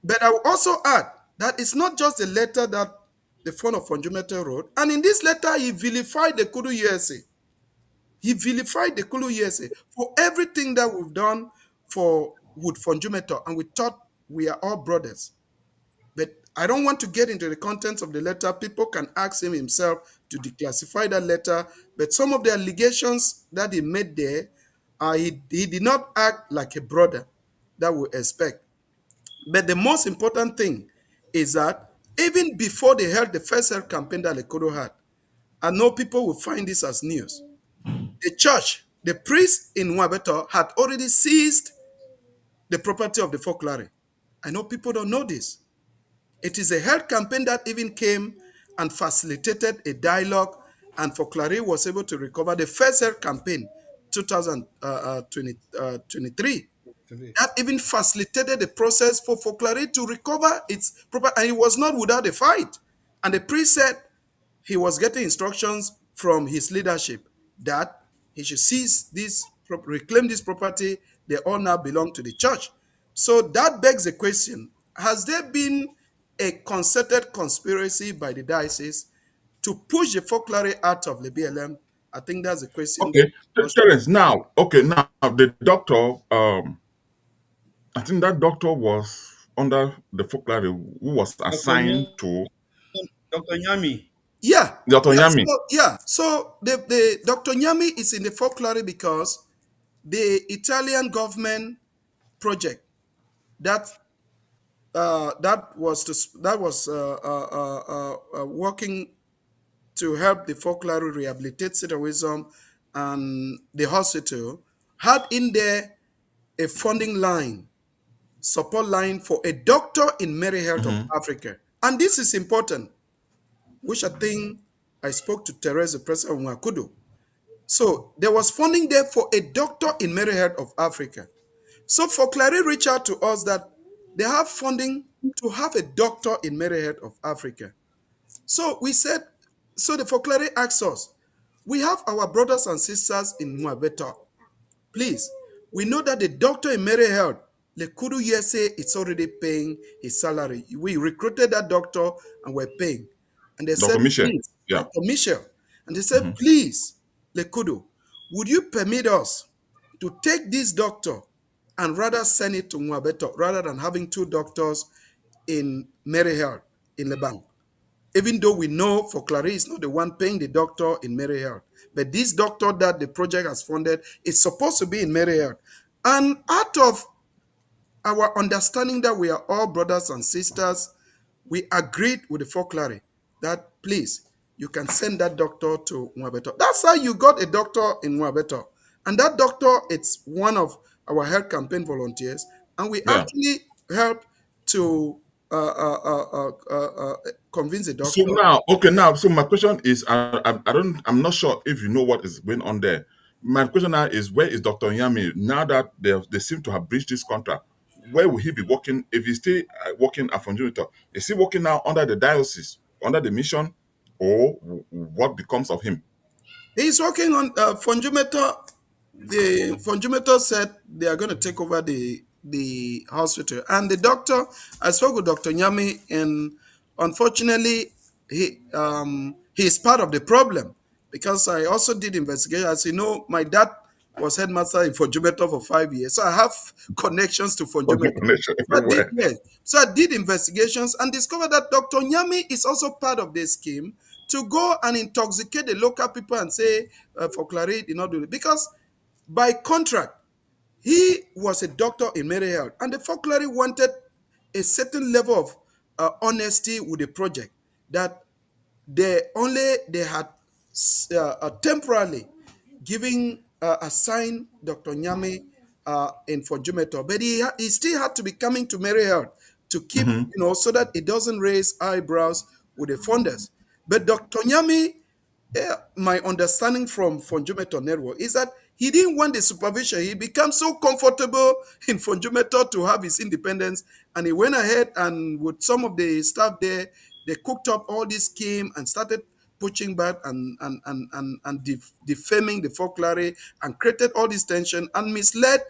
But I will also add that it's not just the letter that the founder of Fonjumeto wrote. And in this letter, he vilified the Kudu USA. He vilified the Kulu USA for everything that we've done for Wood Fonjumeto, and we thought we are all brothers. But I don't want to get into the contents of the letter. People can ask him himself to declassify that letter. But some of the allegations that he made there, he did not act like a brother that we expect. But the most important thing is that even before they held the first health campaign that Lekodo had, I know people will find this as news. The church, the priest in Wabeto had already seized the property of the Folklore. I know people don't know this. It is a health campaign that even came and facilitated a dialogue, and Folklore was able to recover the first health campaign, 2023. That even facilitated the process for Folklore to recover its property, and it was not without a fight. And the priest said he was getting instructions from his leadership that he should seize this, reclaim this property. They all now belong to the church. So that begs the question: has there been a concerted conspiracy by the diocese to push the Folklore out of Lebialem? I think that's the question. Okay, Terence. Now the doctor. I think that doctor was under the Folklore who was assigned to Dr. Nyami. Yeah, Dr. Yami. So the Dr. Nyami is in the Folklore because the Italian government project that was working to help the Folklore rehabilitate citizen and the hospital had in there a funding line, support line for a doctor in Mary Health of Africa. And this is important, which I think I spoke to Teresa, the president of Mwakudu. So there was funding there for a doctor in Mary Health of Africa. So Folklore reached out to us that they have funding to have a doctor in Mary Health of Africa. So we said, so the Folklore asked us, we have our brothers and sisters in Mwabeto. Please, we know that the doctor in Mary Health, Lekudu USA, is already paying his salary. We recruited that doctor and we're paying. And they Dr. said, Michel. please, Yeah. Dr. Michel. And they said, please, Lekudu, would you permit us to take this doctor and rather send it to Mwabeto rather than having two doctors in Mary Health in Leban? Even though we know Folklore is not the one paying the doctor in Mary Health. But this doctor that the project has funded is supposed to be in Mary Health. And out of our understanding that we are all brothers and sisters, we agreed with the Folklore that please, you can send that doctor to Mwabeto. That's how you got a doctor in Mwabeto. And that doctor, it's one of our health campaign volunteers. And we Yeah. actually helped to convince the So doctor. so my question is, I'm not sure if you know what is going on there. My question now is, where is Dr. Yami now that they seem to have breached this contract? Where will he be working if he's still working at Fonjuito? Is he working now under the diocese, under the mission, or what becomes of him? He's working on Fonjumeto. The Fonjumeto said they are going to take over the hospital, and the doctor. I spoke with Dr. Nyami, and unfortunately, he is part of the problem because I also did investigation. As you know, my dad was headmaster in Fonjumeto for 5 years, so I have connections to Fonjumeto. Connection So I did, everywhere. yes. So I did investigations and discovered that Dr. Nyami is also part of this scheme to go and intoxicate the local people and say Folklore did not do it. Because by contract, He was a doctor in Maryhill, and the folklore wanted a certain level of honesty with the project that they had temporarily giving assigned Dr. Nyame in Fonjumeto, but he still had to be coming to Maryhill to keep, Hmm. so that it doesn't raise eyebrows with the funders. But Dr. Nyame, my understanding from Fonjumeto Network is that he didn't want the supervision. He became so comfortable in Fonjumeto to have his independence, and he went ahead and with some of the staff there, they cooked up all this scheme and started pushing back and defaming the folklore and created all this tension and misled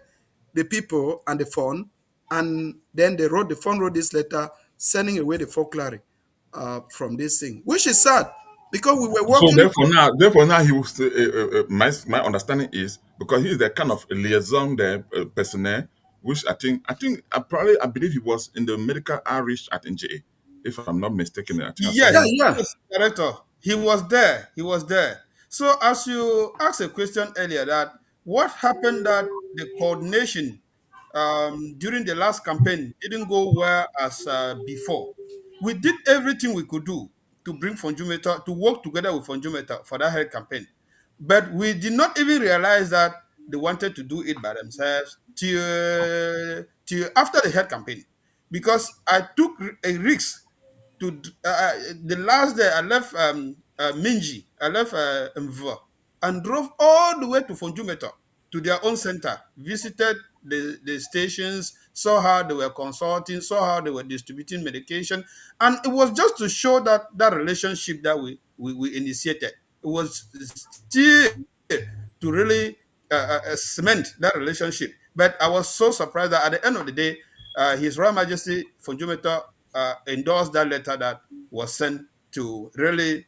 the people and the fund. And then the fund wrote this letter sending away the folklore from this thing, which is sad because we were So working. therefore now he was. My understanding is because he's the kind of liaison the personnel, which I believe he was in the medical outreach at NJA, if I'm not mistaken. I think I saw Yeah, him. Yes, yeah. yes, director. He was there. He was there. So, as you asked a question earlier, that what happened that the coordination during the last campaign didn't go well as before. We did everything we could do to bring Fonjumeta to work together with Fonjumeta for that health campaign, but we did not even realize that they wanted to do it by themselves till after the health campaign, because I took a risk to the last day I left Minji, I left Mva, and drove all the way to Fonjumeto to their own center, visited the stations, saw how they were consulting, saw how they were distributing medication, and it was just to show that relationship that we initiated. It was still to really cement that relationship. But I was so surprised that at the end of the day, His Royal Majesty Fonjumeto endorsed that letter that was sent to really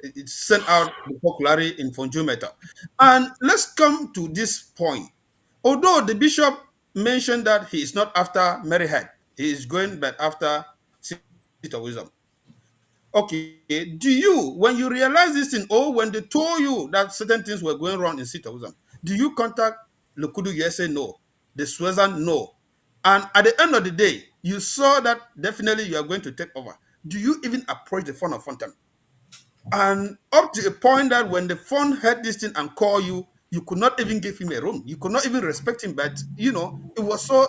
it sent out the popularity in Fonjumeta. And let's come to this point. Although the bishop mentioned that he is not after Maryhead, he is going but after seat of wisdom. Okay, do you, when you realize this thing, or when they told you that certain things were going wrong in seat of wisdom, do you contact Lekudu? Yes, say no. The Swazan, no. And at the end of the day, you saw that definitely you are going to take over. Do you even approach the fund of Fontem? And up to a point that when the fund heard this thing and called you, you could not even give him a room. You could not even respect him. But it was so.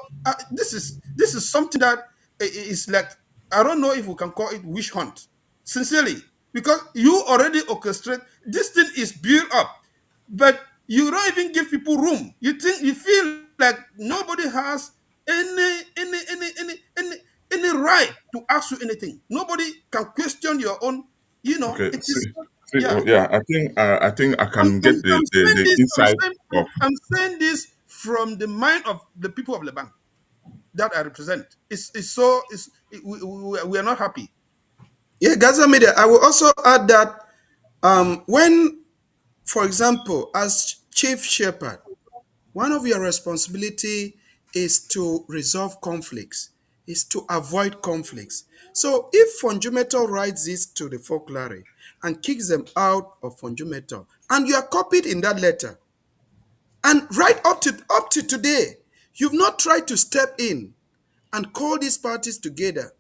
This is something that is like, I don't know if we can call it wish hunt. Sincerely, because you already orchestrate this thing is built up, but you don't even give people room. You feel like nobody has any right to ask you anything. Nobody can question your own. Okay, It is, oh, yeah. yeah. I think I I'm, can I'm, get the I'm the, saying the this. I'm insight saying, of. I'm saying this from the mind of the people of Lebanon that I represent. It's so it's it, we are not happy. Yeah, Gaza Media. I will also add that when, for example, as chief shepherd, one of your responsibility is to resolve conflicts, is to avoid conflicts. So if Fonjumeto writes this to the folklore and kicks them out of Fonjumeto, and you are copied in that letter, and right up to today, you've not tried to step in and call these parties together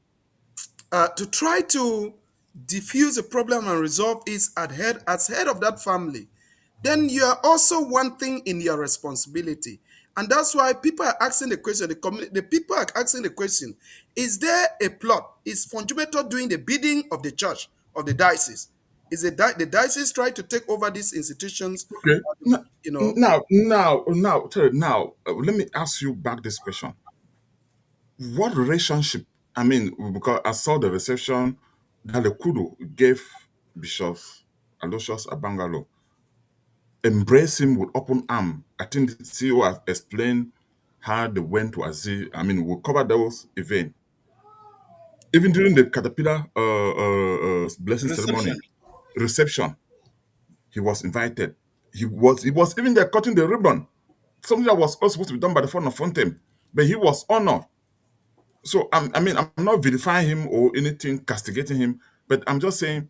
to try to diffuse the problem and resolve it as head of that family, then you are also one thing in your responsibility. And that's why people are asking the question, the people are asking the question, is there a plot? Is Fonjumeto doing the bidding of the church, of the diocese? Is the diocese trying to take over these institutions? Okay. You know, Terry, let me ask you back this question. What relationship? I mean, because I saw the reception that the Kudu gave Bishop Aloysius Abangalo, embrace him with open arm. I think the CEO has explained how they went to Aziz. I mean, we'll cover those events. Even during the Caterpillar blessing ceremony, Reception. reception, he was invited. He was even there cutting the ribbon. Something that was all supposed to be done by the fund of Fontem, but he was honored. So I'm not vilifying him or anything, castigating him, but I'm just saying,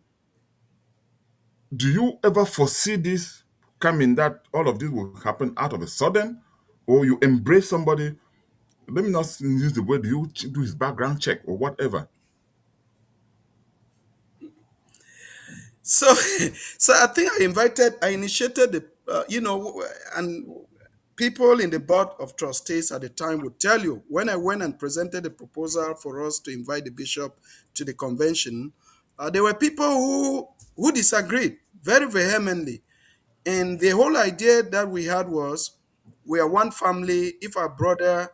do you ever foresee this come in that all of this will happen out of a sudden, or you embrace somebody. Let me not use the word you do his background check or whatever. So, so I think I initiated the, and people in the board of trustees at the time would tell you when I went and presented the proposal for us to invite the bishop to the convention, there were people who disagreed very vehemently, and the whole idea that we had was we are one family. If our brother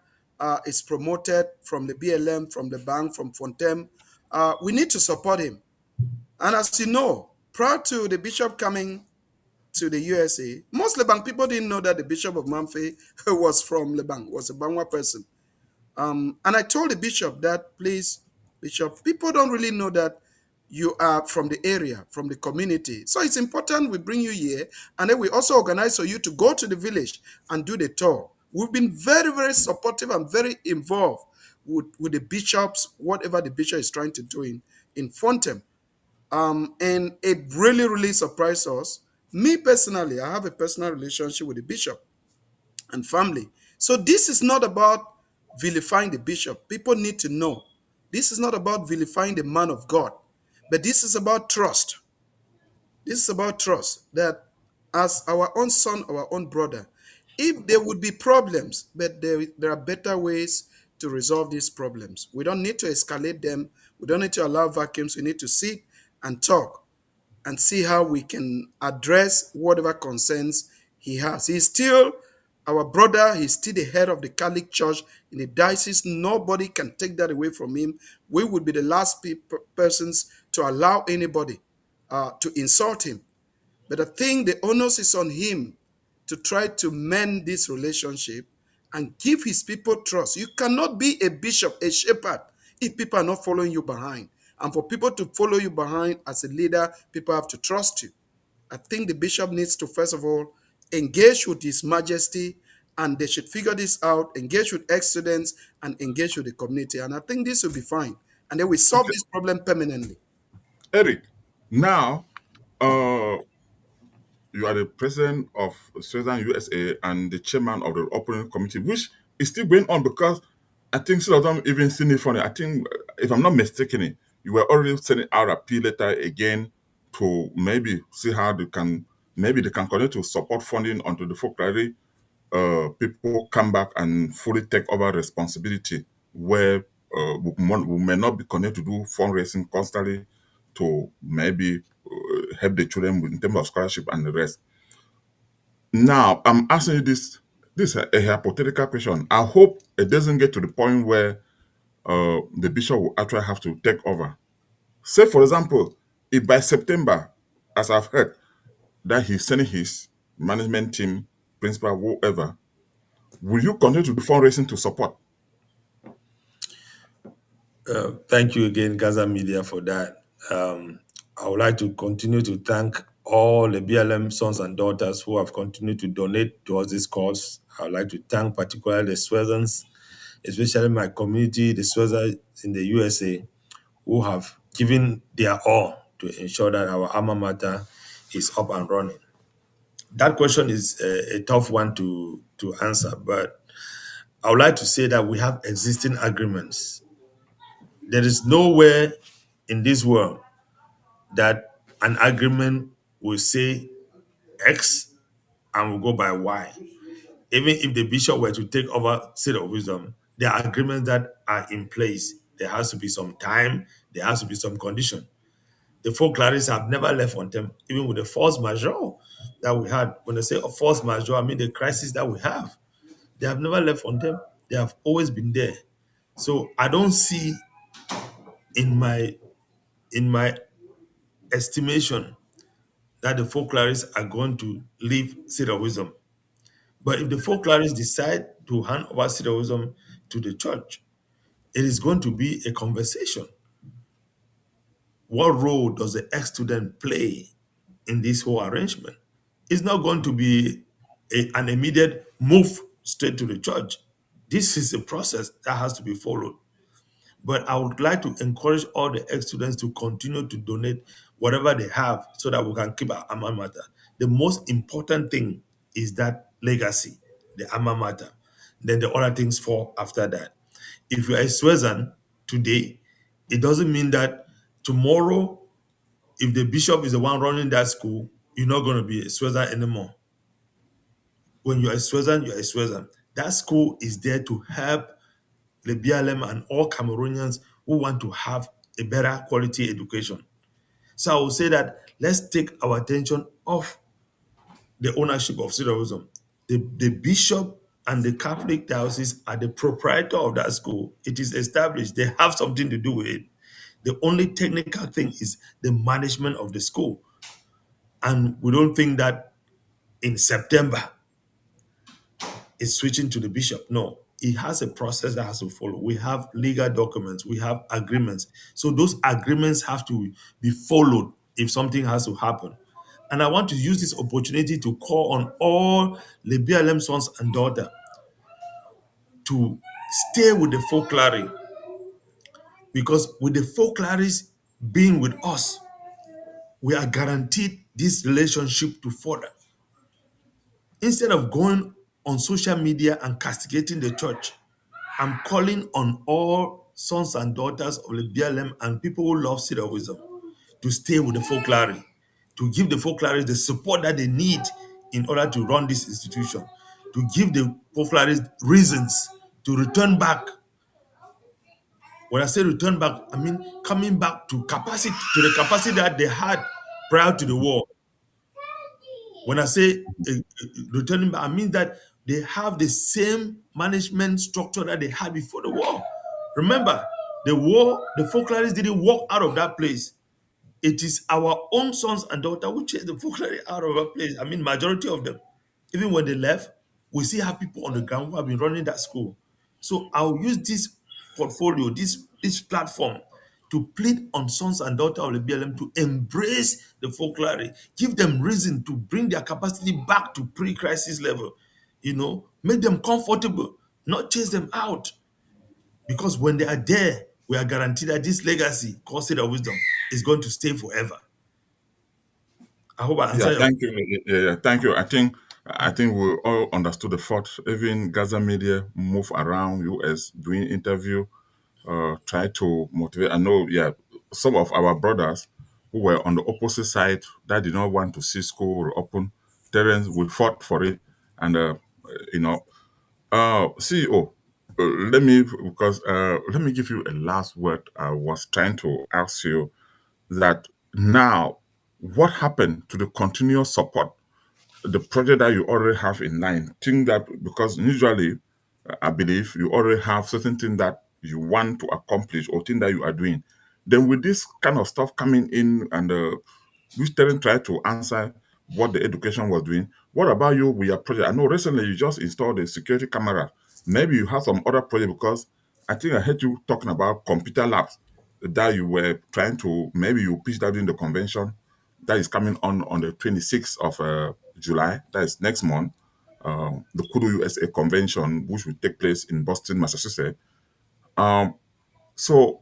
is promoted from the BLM, from the bank, from Fontem, we need to support him. And as you know, prior to the bishop coming to the USA, most Lebanc people didn't know that the bishop of Mamfe was from Lebanc, was a Bangwa person. And I told the bishop that, please, bishop, people don't really know that you are from the area, from the community. So it's important we bring you here, and then we also organize for you to go to the village and do the tour. We've been very, very supportive and very involved with the bishops, whatever the bishop is trying to do in Fontem. And it really, really surprised us. Me personally, I have a personal relationship with the bishop and family. So this is not about vilifying the bishop. People need to know this is not about vilifying the man of God, but this is about trust. This is about trust that as our own son, our own brother, if there would be problems, but there are better ways to resolve these problems. We don't need to escalate them. We don't need to allow vacuums. We need to sit and talk and see how we can address whatever concerns he has. He's still our brother. He's still the head of the Catholic Church in the diocese. Nobody can take that away from him. We would be the last persons to allow anybody to insult him. But I think the onus is on him to try to mend this relationship and give his people trust. You cannot be a bishop, a shepherd, if people are not following you behind. And for people to follow you behind as a leader, people have to trust you. I think the bishop needs to, first of all, engage with His Majesty, and they should figure this out, engage with ex-students, and engage with the community. And I think this will be fine. And then we solve Okay, this problem permanently. Eric. Now, uh, you are the president of Southern USA and the chairman of the opening committee, which is still going on because I think some of them even seen it funny. I think, if I'm not mistaken, you were already sending out a appeal letter again to maybe see how maybe they can continue to support funding until the folklore people come back and fully take over responsibility where we may not be connected to do fundraising constantly to maybe help the children in terms of scholarship and the rest. Now, I'm asking you this. This is a hypothetical question. I hope it doesn't get to the point where the bishop will actually have to take over. Say, for example, if by September, as I've heard, that he's sending his management team, principal, whoever, will you continue to do fundraising to support? Thank you again, Gaza Media, for that. I would like to continue to thank all the BLM sons and daughters who have continued to donate towards this cause. I would like to thank particularly the Swethens, especially my community, the Swethens in the USA, who have given their all to ensure that our alma mater is up and running. That question is a tough one to answer, but I would like to say that we have existing agreements. There is nowhere in this world that an agreement will say X and will go by Y. Even if the bishop were to take over Seat of Wisdom, there are agreements that are in place. There has to be some time, there has to be some condition. The folklorists have never left on them, even with the force majeure that we had. When I say a force majeure, I mean the crisis that we have. They have never left on them. They have always been there. So I don't see in my estimation that the folklorists are going to leave Seed of Wisdom. But if the folklorists decide to hand over Seed of Wisdom to the church, it is going to be a conversation. What role does the ex-student play in this whole arrangement? It's not going to be an immediate move straight to the church. This is a process that has to be followed. But I would like to encourage all the ex-students to continue to donate whatever they have so that we can keep our alma mater. The most important thing is that legacy, the alma mater. Then the other things fall after that. If you're a Swezan today, it doesn't mean that tomorrow, if the bishop is the one running that school, you're not going to be a Swezan anymore. When you're a Swezan, you're a Swezan. That school is there to help Lebialem and all Cameroonians who want to have a better quality education. So I will say that let's take our attention off the ownership of Cedarwism. The bishop and the Catholic diocese are the proprietor of that school. It is established. They have something to do with it. The only technical thing is the management of the school. And we don't think that in September it's switching to the bishop. No, it has a process that has to follow. We have legal documents, we have agreements. So those agreements have to be followed if something has to happen. And I want to use this opportunity to call on all Lebialem sons and daughters to stay with the folklore, because with the folklores being with us, we are guaranteed this relationship to further. Instead of going on social media and castigating the church, I'm calling on all sons and daughters of the BLM and people who love Cedar of Wisdom to stay with the folklore, to give the folklore the support that they need in order to run this institution, to give the folklore reasons to return back. When I say return back, I mean coming back to the capacity that they had prior to the war. When I say returning back, I mean that they have the same management structure that they had before the war. Remember, the folklorists didn't walk out of that place. It is our own sons and daughters who chased the folklorists out of that place. I mean, majority of them. Even when they left, we still have people on the ground who have been running that school. So I'll use this portfolio, this platform, to plead on sons and daughters of the BLM to embrace the folklore, give them reason to bring their capacity back to pre-crisis level, make them comfortable, not chase them out. Because when they are there, we are guaranteed that this legacy, called State of Wisdom, is going to stay forever. I hope I Yeah, answer your. thank you. Thank you. I think we all understood the thought. Even Gaza media move around US doing interview, try to motivate. I know, yeah, some of our brothers who were on the opposite side that did not want to see school open. Terence, we fought for it, and you know, CEO. Let me give you a last word. I was trying to ask you that now, what happened to the continuous support, the project that you already have in line? Think that because usually, I believe you already have certain thing that you want to accomplish or thing that you are doing. Then with this kind of stuff coming in and which didn't try to answer what the education was doing. What about you with your project? I know recently you just installed a security camera. Maybe you have some other project because I think I heard you talking about computer labs that you were trying to, maybe you pitched that in the convention that is coming on the 26th of July. That is next month. The Kudu USA convention, which will take place in Boston, Massachusetts. So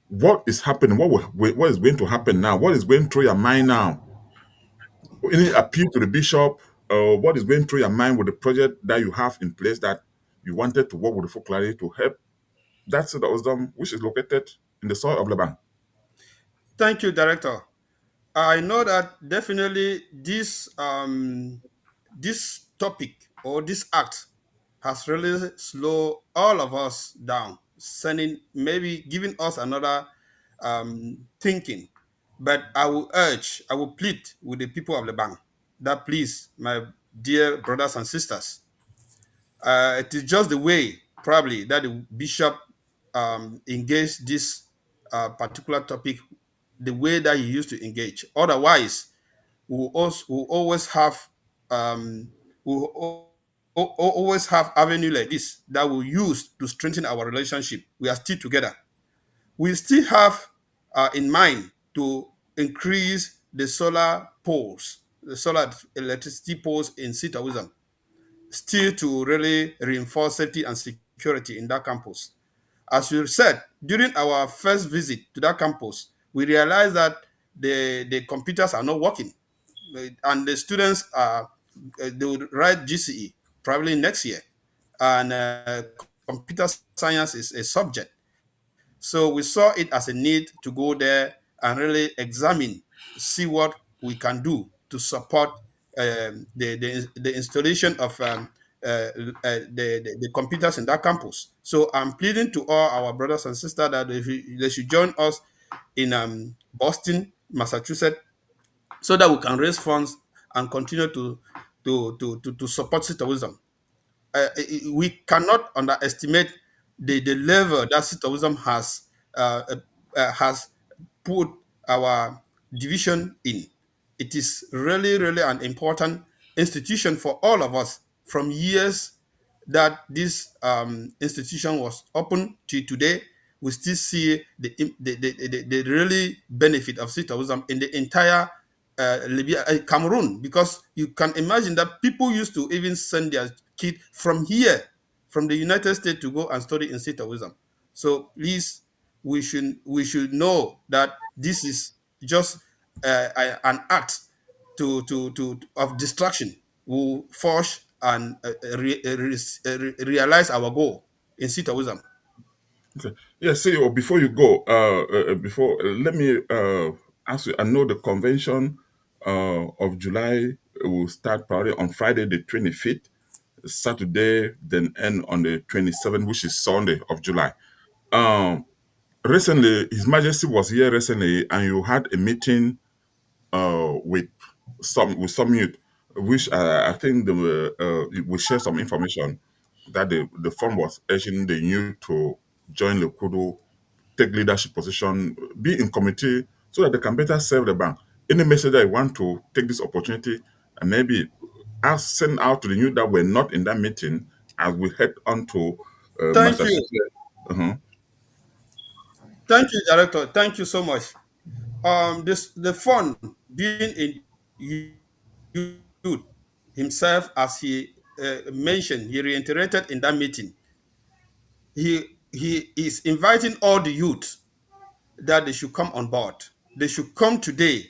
what is happening? What is going to happen now? What is going through your mind now? Any appeal to the bishop? What is going through your mind with the project that you have in place that you wanted to work with the folklore to help that sort of wisdom which is located in the soil of Lebanon? Thank you, Director. I know that definitely this topic or this act has really slowed all of us down, sending maybe giving us another thinking. But I will plead with the people of Lebanon that please, my dear brothers and sisters, it is just the way probably that the bishop engaged this particular topic the way that he used to engage. Otherwise, we'll always have um, always have avenue like this that we'll use to strengthen our relationship. We are still together. We still have in mind to increase the solar poles, the solar electricity poles in Sita Wisdom, still to really reinforce safety and security in that campus. As you said, during our first visit to that campus, we realized that the computers are not working. and the students are they would write GCE probably next year, and computer science is a subject. So we saw it as a need to go there and really examine, see what we can do to support the installation of the computers in that campus. So I'm pleading to all our brothers and sisters that they should join us in Boston, Massachusetts, so that we can raise funds and continue to support citowism. We cannot underestimate the level that citowism has put our division in. It is really, really an important institution for all of us from years that this institution was open to today. We still see the really benefit of citowism in the entire Cameroon, because you can imagine that people used to even send their kid from here, from the United States, to go and study in citowism. So please, we should know that this is just an act of distraction. Will force and realize our goal in citowism. Okay. Yeah, CEO, before you go, let me ask you. I know the convention of July will start probably on Friday the 25th, Saturday, then end on the 27th, which is Sunday of July. Um, Recently, His Majesty was here recently, and you had a meeting with some youth, which I think they we share some information that the fund was urging the youth to join the Kudu, take leadership position, be in committee, so that they can better serve the bank. Any message that you want to take this opportunity and maybe send out to the youth that were not in that meeting as we head on to Thank you. Massachusetts. Uh-huh. Thank you, Director. Thank you so much. The fund being in youth himself, as he mentioned, he reiterated in that meeting, he is inviting all the youth that they should come on board. They should come today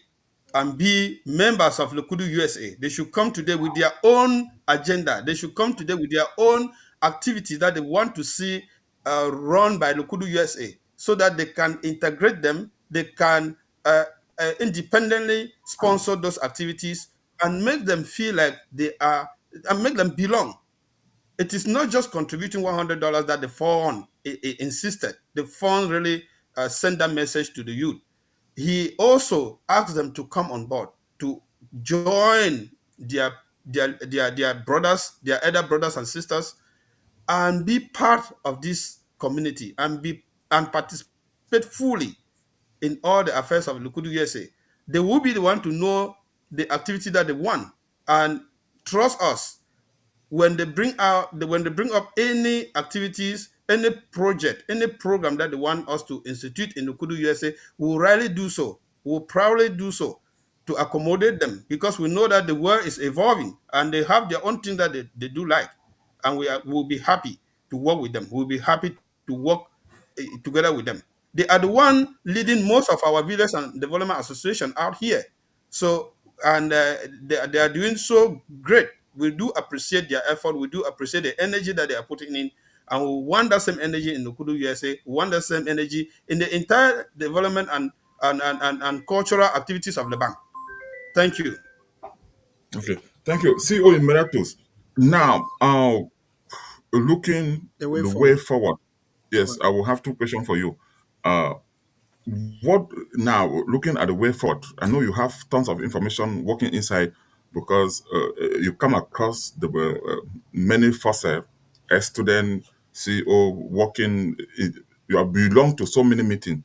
and be members of Lokudu USA. They should come today with their own agenda. They should come today with their own activities that they want to see run by Lokudu USA, so that they can integrate them. They can independently sponsor those activities and make them feel like they are, and make them belong. It is not just contributing $100 that the fund insisted. The fund really sent that message to the youth. He also asked them to come on board, to join their brothers, their elder brothers and sisters, and be part of this community, and participate fully in all the affairs of Lukudu USA. They will be the one to know the activity that they want, and trust us, when they bring up any activities, any project, any program that they want us to institute in Ukudu USA, we'll rarely do so. We'll proudly do so to accommodate them, because we know that the world is evolving and they have their own thing that they do like. And we'll be happy to work with them. We'll be happy to work together with them. They are the one leading most of our village and development association out here. So, and they are doing so great. We do appreciate their effort. We do appreciate the energy that they are putting in. And we want that same energy in the Kudu USA. We want that same energy in the entire development and cultural activities of the bank. Thank you. Okay. Thank you. CEO Emeritus. Now, looking The way the way forward. forward, yes, I will have two questions for you. Uh, what now? Looking at the way forward, I know you have tons of information working inside, because you come across the many forces as student CEO working. You have belong to so many meetings.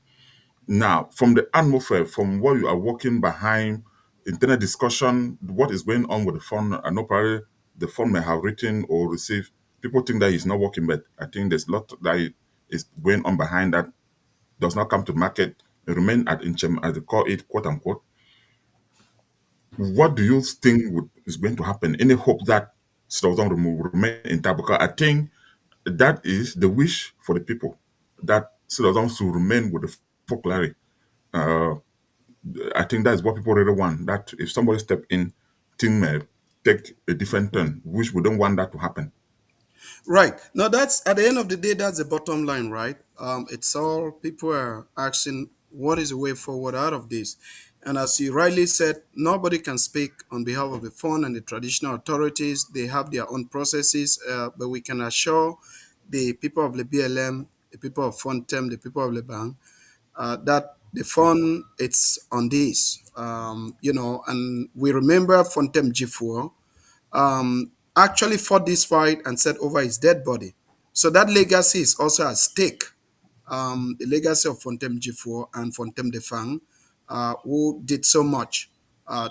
Now, from the atmosphere, from what you are working behind, internal discussion, what is going on with the fund, I know probably the fund may have written or received. People think that he's not working, but I think there's a lot that is going on behind that does not come to market, remain at inchem, as they call it, quote unquote. What do you think is going to happen? Any hope that Southern will remain intact? Because I think that is the wish for the people, that Southern should remain with the folklore. I think that's what people really want. That if somebody step in, thing may take a different turn, which we don't want that to happen. Right. Now, that's at the end of the day, that's the bottom line, right? It's all people are asking, what is the way forward out of this? And as you rightly said, nobody can speak on behalf of the fund and the traditional authorities. They have their own processes, but we can assure the people of Lebialem, the people of Fontem, the people of Leban, that the fund it's on this, and we remember Fontem G4 actually fought this fight and set over his dead body. So that legacy is also at stake. The legacy of Fontem G4 and Fontem de Fang, who did so much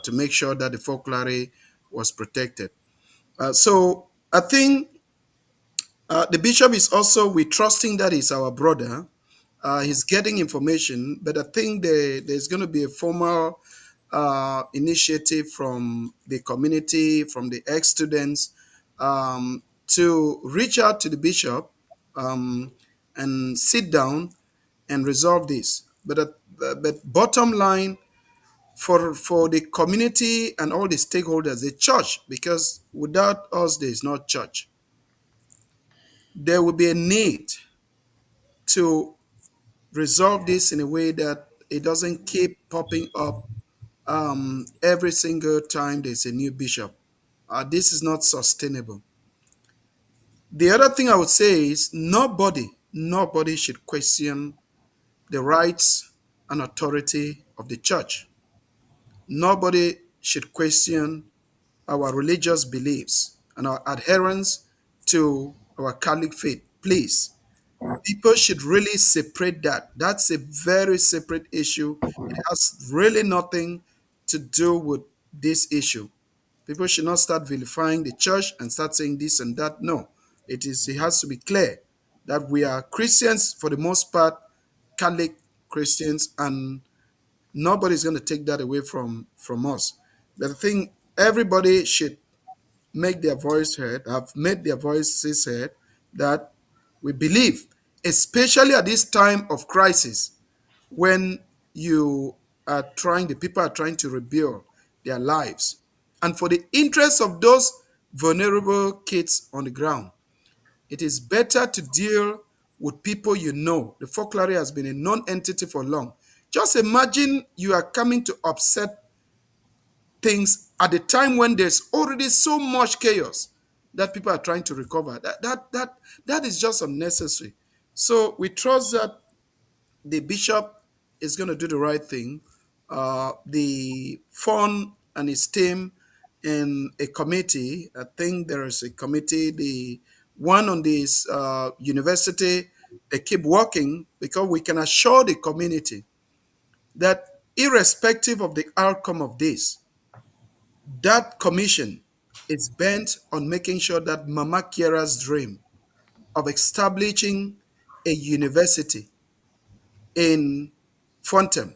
to make sure that the folklore was protected. So I think the bishop is also, we trusting that he's our brother. He's getting information, but I think there's going to be a formal initiative from the community, from the ex-students, to reach out to the bishop um, and sit down and resolve this. But bottom line, for the community and all the stakeholders, the church, because without us, there is no church. There will be a need to resolve this in a way that it doesn't keep popping up every single time there's a new bishop. This is not sustainable. The other thing I would say is nobody should question the rights and authority of the church. Nobody should question our religious beliefs and our adherence to our Catholic faith. Please, people should really separate that. That's a very separate issue. It has really nothing to do with this issue. People should not start vilifying the church and start saying this and that. No, it has to be clear that we are Christians for the most part, Catholic Christians, and nobody's going to take that away from us. But I think everybody should make their voice heard, have made their voices heard, that we believe, especially at this time of crisis, when the people are trying to rebuild their lives. And for the interest of those vulnerable kids on the ground, it is better to deal with people you know. The folklore has been a non entity for long. Just imagine you are coming to upset things at the time when there's already so much chaos that people are trying to recover. That is just unnecessary. So we trust that the bishop is going to do the right thing. The fund and his team in a committee, I think there is a committee, the one on this university, they keep working because we can assure the community that irrespective of the outcome of this, that commission is bent on making sure that Mama Kiera's dream of establishing a university in Fontem,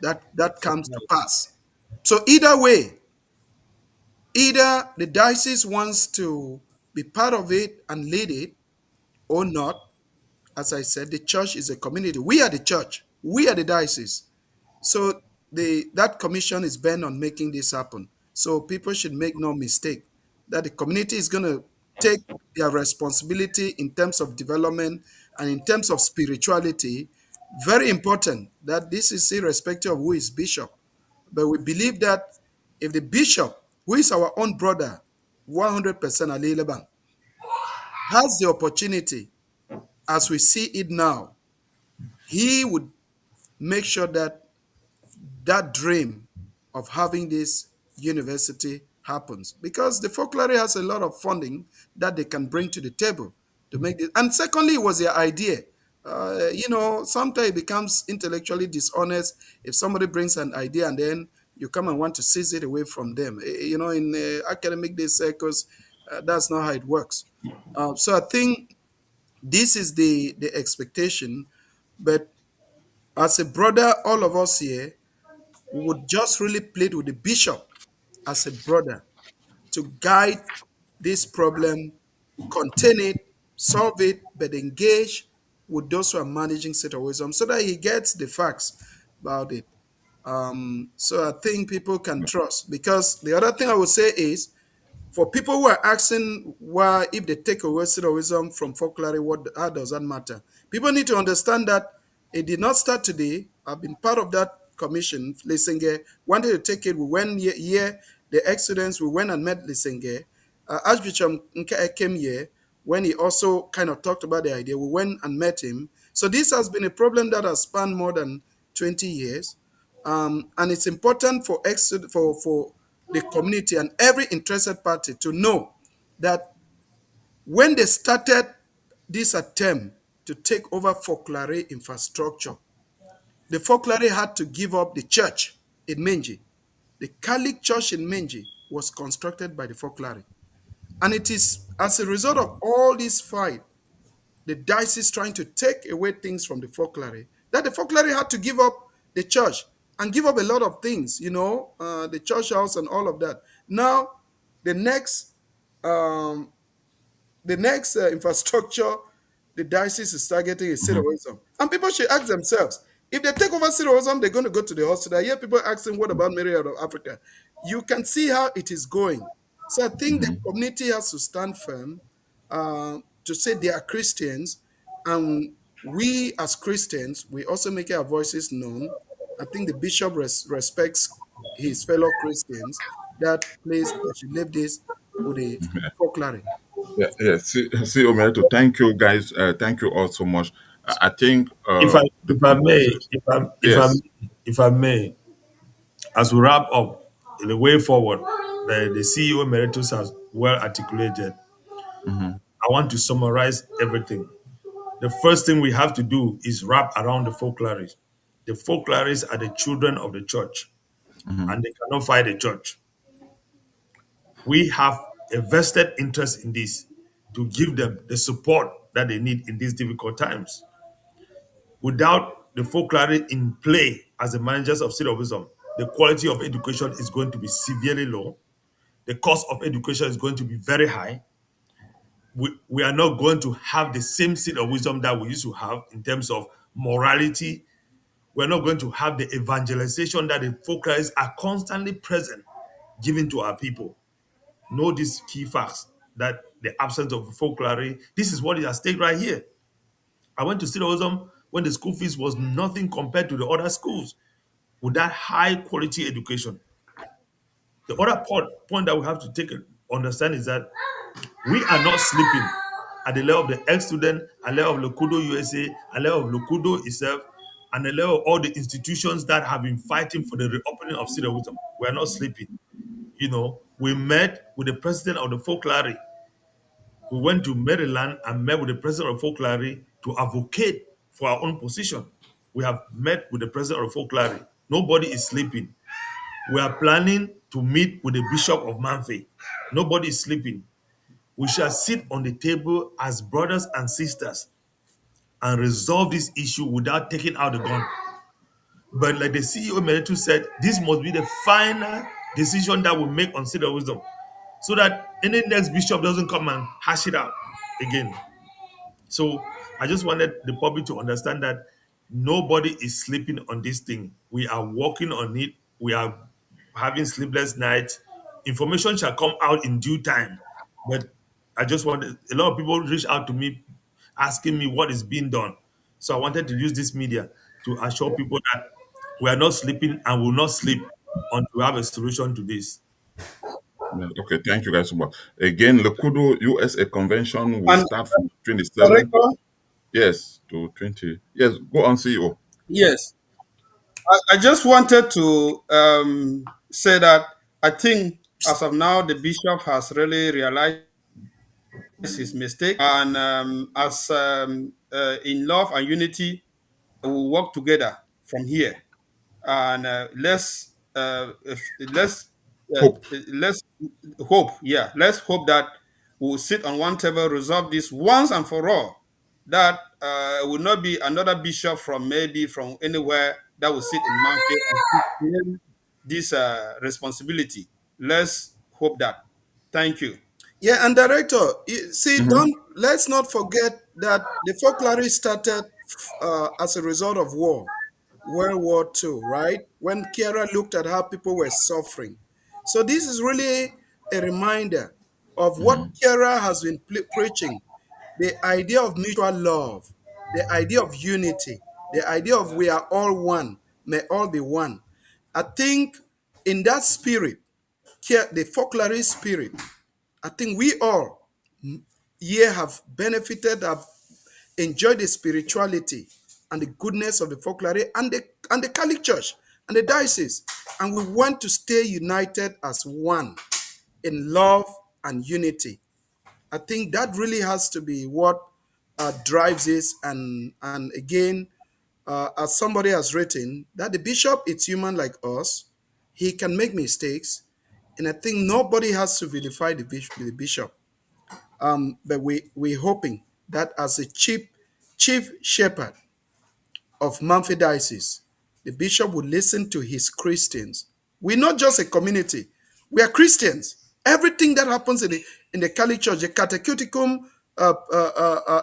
that comes to pass. So either way, either the diocese wants to be part of it and lead it or not. As I said, the church is a community. We are the church. We are the diocese. So that commission is bent on making this happen. So people should make no mistake that the community is going to take their responsibility in terms of development and in terms of spirituality. Very important that this is irrespective of who is bishop. But we believe that if the bishop, who is our own brother, 100% Ali Leban, has the opportunity, as we see it now, he would make sure that that dream of having this university happens, because the folklore has a lot of funding that they can bring to the table to make this. And secondly, it was their idea. Sometimes it becomes intellectually dishonest if somebody brings an idea and then you come and want to seize it away from them. In academic day circles, that's not how it works. So I think this is the expectation. But as a brother, all of us here would just really plead with the bishop as a brother to guide this problem, contain it, solve it, but engage with those who are managing state of wisdom so that he gets the facts about it. So I think people can trust. Because the other thing I would say is, for people who are asking why, if they take away heroism from folklore, how does that matter? People need to understand that it did not start today. I've been part of that commission. Lisenge wanted to take it. We went here, the ex-students, we went and met Lisenge. Archbishop Nke came here when he also kind of talked about the idea. We went and met him. So this has been a problem that has spanned more than 20 years. And it's important for the community and every interested party to know that when they started this attempt to take over folklore infrastructure, the folklore had to give up the church in Menji. The Catholic Church in Menji was constructed by the folklore. And it is as a result of all this fight, the diocese trying to take away things from the folklore, that the folklore had to give up the church and give up a lot of things, the church house and all of that. Now, the next um, infrastructure the diocese is targeting is Mhm. heroism. And people should ask themselves, if they take over heroism, they're going to go to the hospital. I hear people asking, what about Mary out of Africa? You can see how it is going. So I think the Mhm. community has to stand firm to say they are Christians. And we as Christians, we also make our voices known. I think the bishop respects his fellow Christians. That place, they should leave this with the folklore. Yeah, yeah. See, Omereto, thank you guys. Thank you all so much. I think If I the if I may, consensus. if I Yes. if I may, as we wrap up the way forward, the CEO emeritus has well articulated. Mhm. I want to summarize everything. The first thing we have to do is wrap around the folklorists. The folklorists are the children of the church, Mhm. and they cannot fight the church. We have a vested interest in this to give them the support that they need in these difficult times. Without the folklore in play as the managers of state of wisdom, the quality of education is going to be severely low. The cost of education is going to be very high. We are not going to have the same state of wisdom that we used to have in terms of morality. We're not going to have the evangelization that the folklorists are constantly present, giving to our people. Know these key facts that the absence of folklore, this is what is at stake right here. I went to Steelosm when the school fees was nothing compared to the other schools with that high quality education. The other point that we have to understand is that we are not sleeping at the level of the ex-student, at the level of Lokudo USA, at the level of Lokudo itself, and the level of all the institutions that have been fighting for the reopening of Cedar Wisdom. We are not sleeping. We met with the president of the folklore. We went to Maryland and met with the president of folklore to advocate for our own position. We have met with the president of folklore. Nobody is sleeping. We are planning to meet with the bishop of Manfe. Nobody is sleeping. We shall sit on the table as brothers and sisters and resolve this issue without taking out the gun. But like the CEO Emeritus said, this must be the final decision that we make on Cedar Wisdom so that any next bishop doesn't come and hash it out again. So I just wanted the public to understand that nobody is sleeping on this thing. We are working on it. We are having sleepless nights. Information shall come out in due time. But I just wanted a lot of people reach out to me asking me what is being done. So I wanted to use this media to assure people that we are not sleeping and will not sleep until we have a solution to this. Yeah, okay, thank you guys so much. Again, the Kudu USA convention will And start from 27. Director, Yes, to 20. Yes, go on, CEO. yes, I just wanted to say that I think as of now, the bishop has really realized his mistake, and as in love and unity, we will work together from here. And uh, Hope. let's hope, yeah, let's hope that we'll sit on one table, resolve this once and for all. That will not be another bishop from maybe from anywhere that will sit in Manfield and claim this responsibility. Let's hope that. Thank you. Yeah, and director, see, Mhm. don't let's not forget that the folklore started as a result of war. World War II, right? When Kiara looked at how people were suffering. So this is really a reminder of what Kiara has been preaching, the idea of mutual love, the idea of unity, the idea of we are all one, may all be one. I think in that spirit, the folklore spirit, I think we all here have benefited, have enjoyed the spirituality and the goodness of the folklore and the Catholic Church and the diocese. And we want to stay united as one in love and unity. I think that really has to be what drives this. And again, as somebody has written, that the bishop is human like us. He can make mistakes, and I think nobody has to vilify the bishop. But we're hoping that as a chief shepherd of Manfred Diocese, the bishop would listen to his Christians. We're not just a community, we are Christians. Everything that happens in the Catholic Church, the catechuticum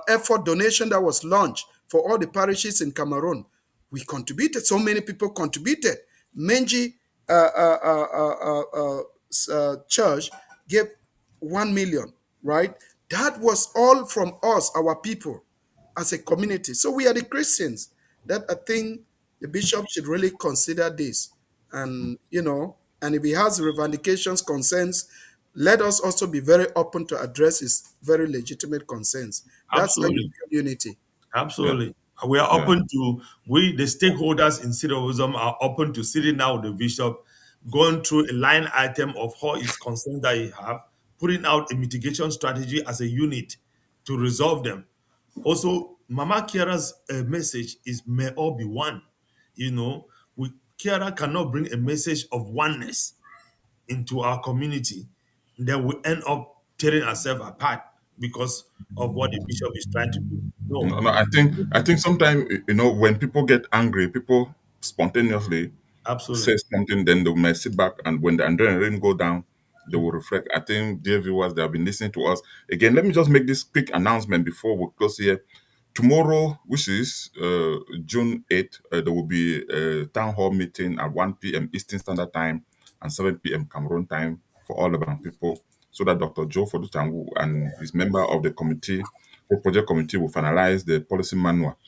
effort donation that was launched for all the parishes in Cameroon, we contributed. So many people contributed. Menji Church gave 1 million, right? That was all from us, our people, as a community. So we are the Christians that I think the bishop should really consider this. And if he has revendications, concerns, let us also be very open to address his very legitimate concerns. That's how you Absolutely. build unity. Yeah. Absolutely. We are Yeah. open to, we, the stakeholders in citizen, are open to sitting down with the bishop, going through a line item of all its concerns that you have, putting out a mitigation strategy as a unit to resolve them. Also, Mama Kiara's message is may all be one. You know, Kiara cannot bring a message of oneness into our community, then we end up tearing ourselves apart because of what the bishop is trying to do. No, No, no, I think sometimes when people get angry, people spontaneously absolutely. say something, then they may sit back, and when the adrenaline go down, they will reflect. I think, dear viewers, they have been listening to us. Again, let me just make this quick announcement before we close here. Tomorrow, which is June 8th, there will be a town hall meeting at 1 p.m. Eastern Standard Time and 7 p.m. Cameroon time for all Lebanon people, so that Dr. Joe Fodutanwu and his member of the committee, the project committee, will finalize the policy manual.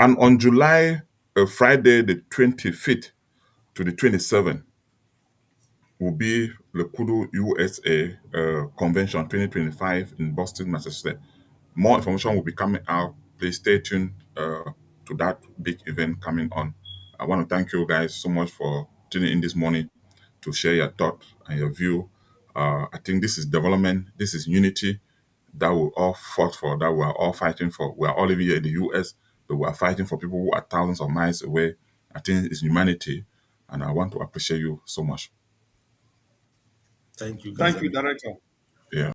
And on July, Friday, the 25th to the 27th, will be the Kudu USA Convention 2025 in Boston, Massachusetts. More information will be coming out. Please stay tuned to that big event coming on. I want to thank you guys so much for tuning in this morning to share your thought and your view. I think this is development, this is unity that we all fought for, that we are all fighting for. We are all living here in the US, but we are fighting for people who are thousands of miles away. I think it's humanity, and I want to appreciate you so much. Thank you, Thank you, Kazan. Director. Yeah.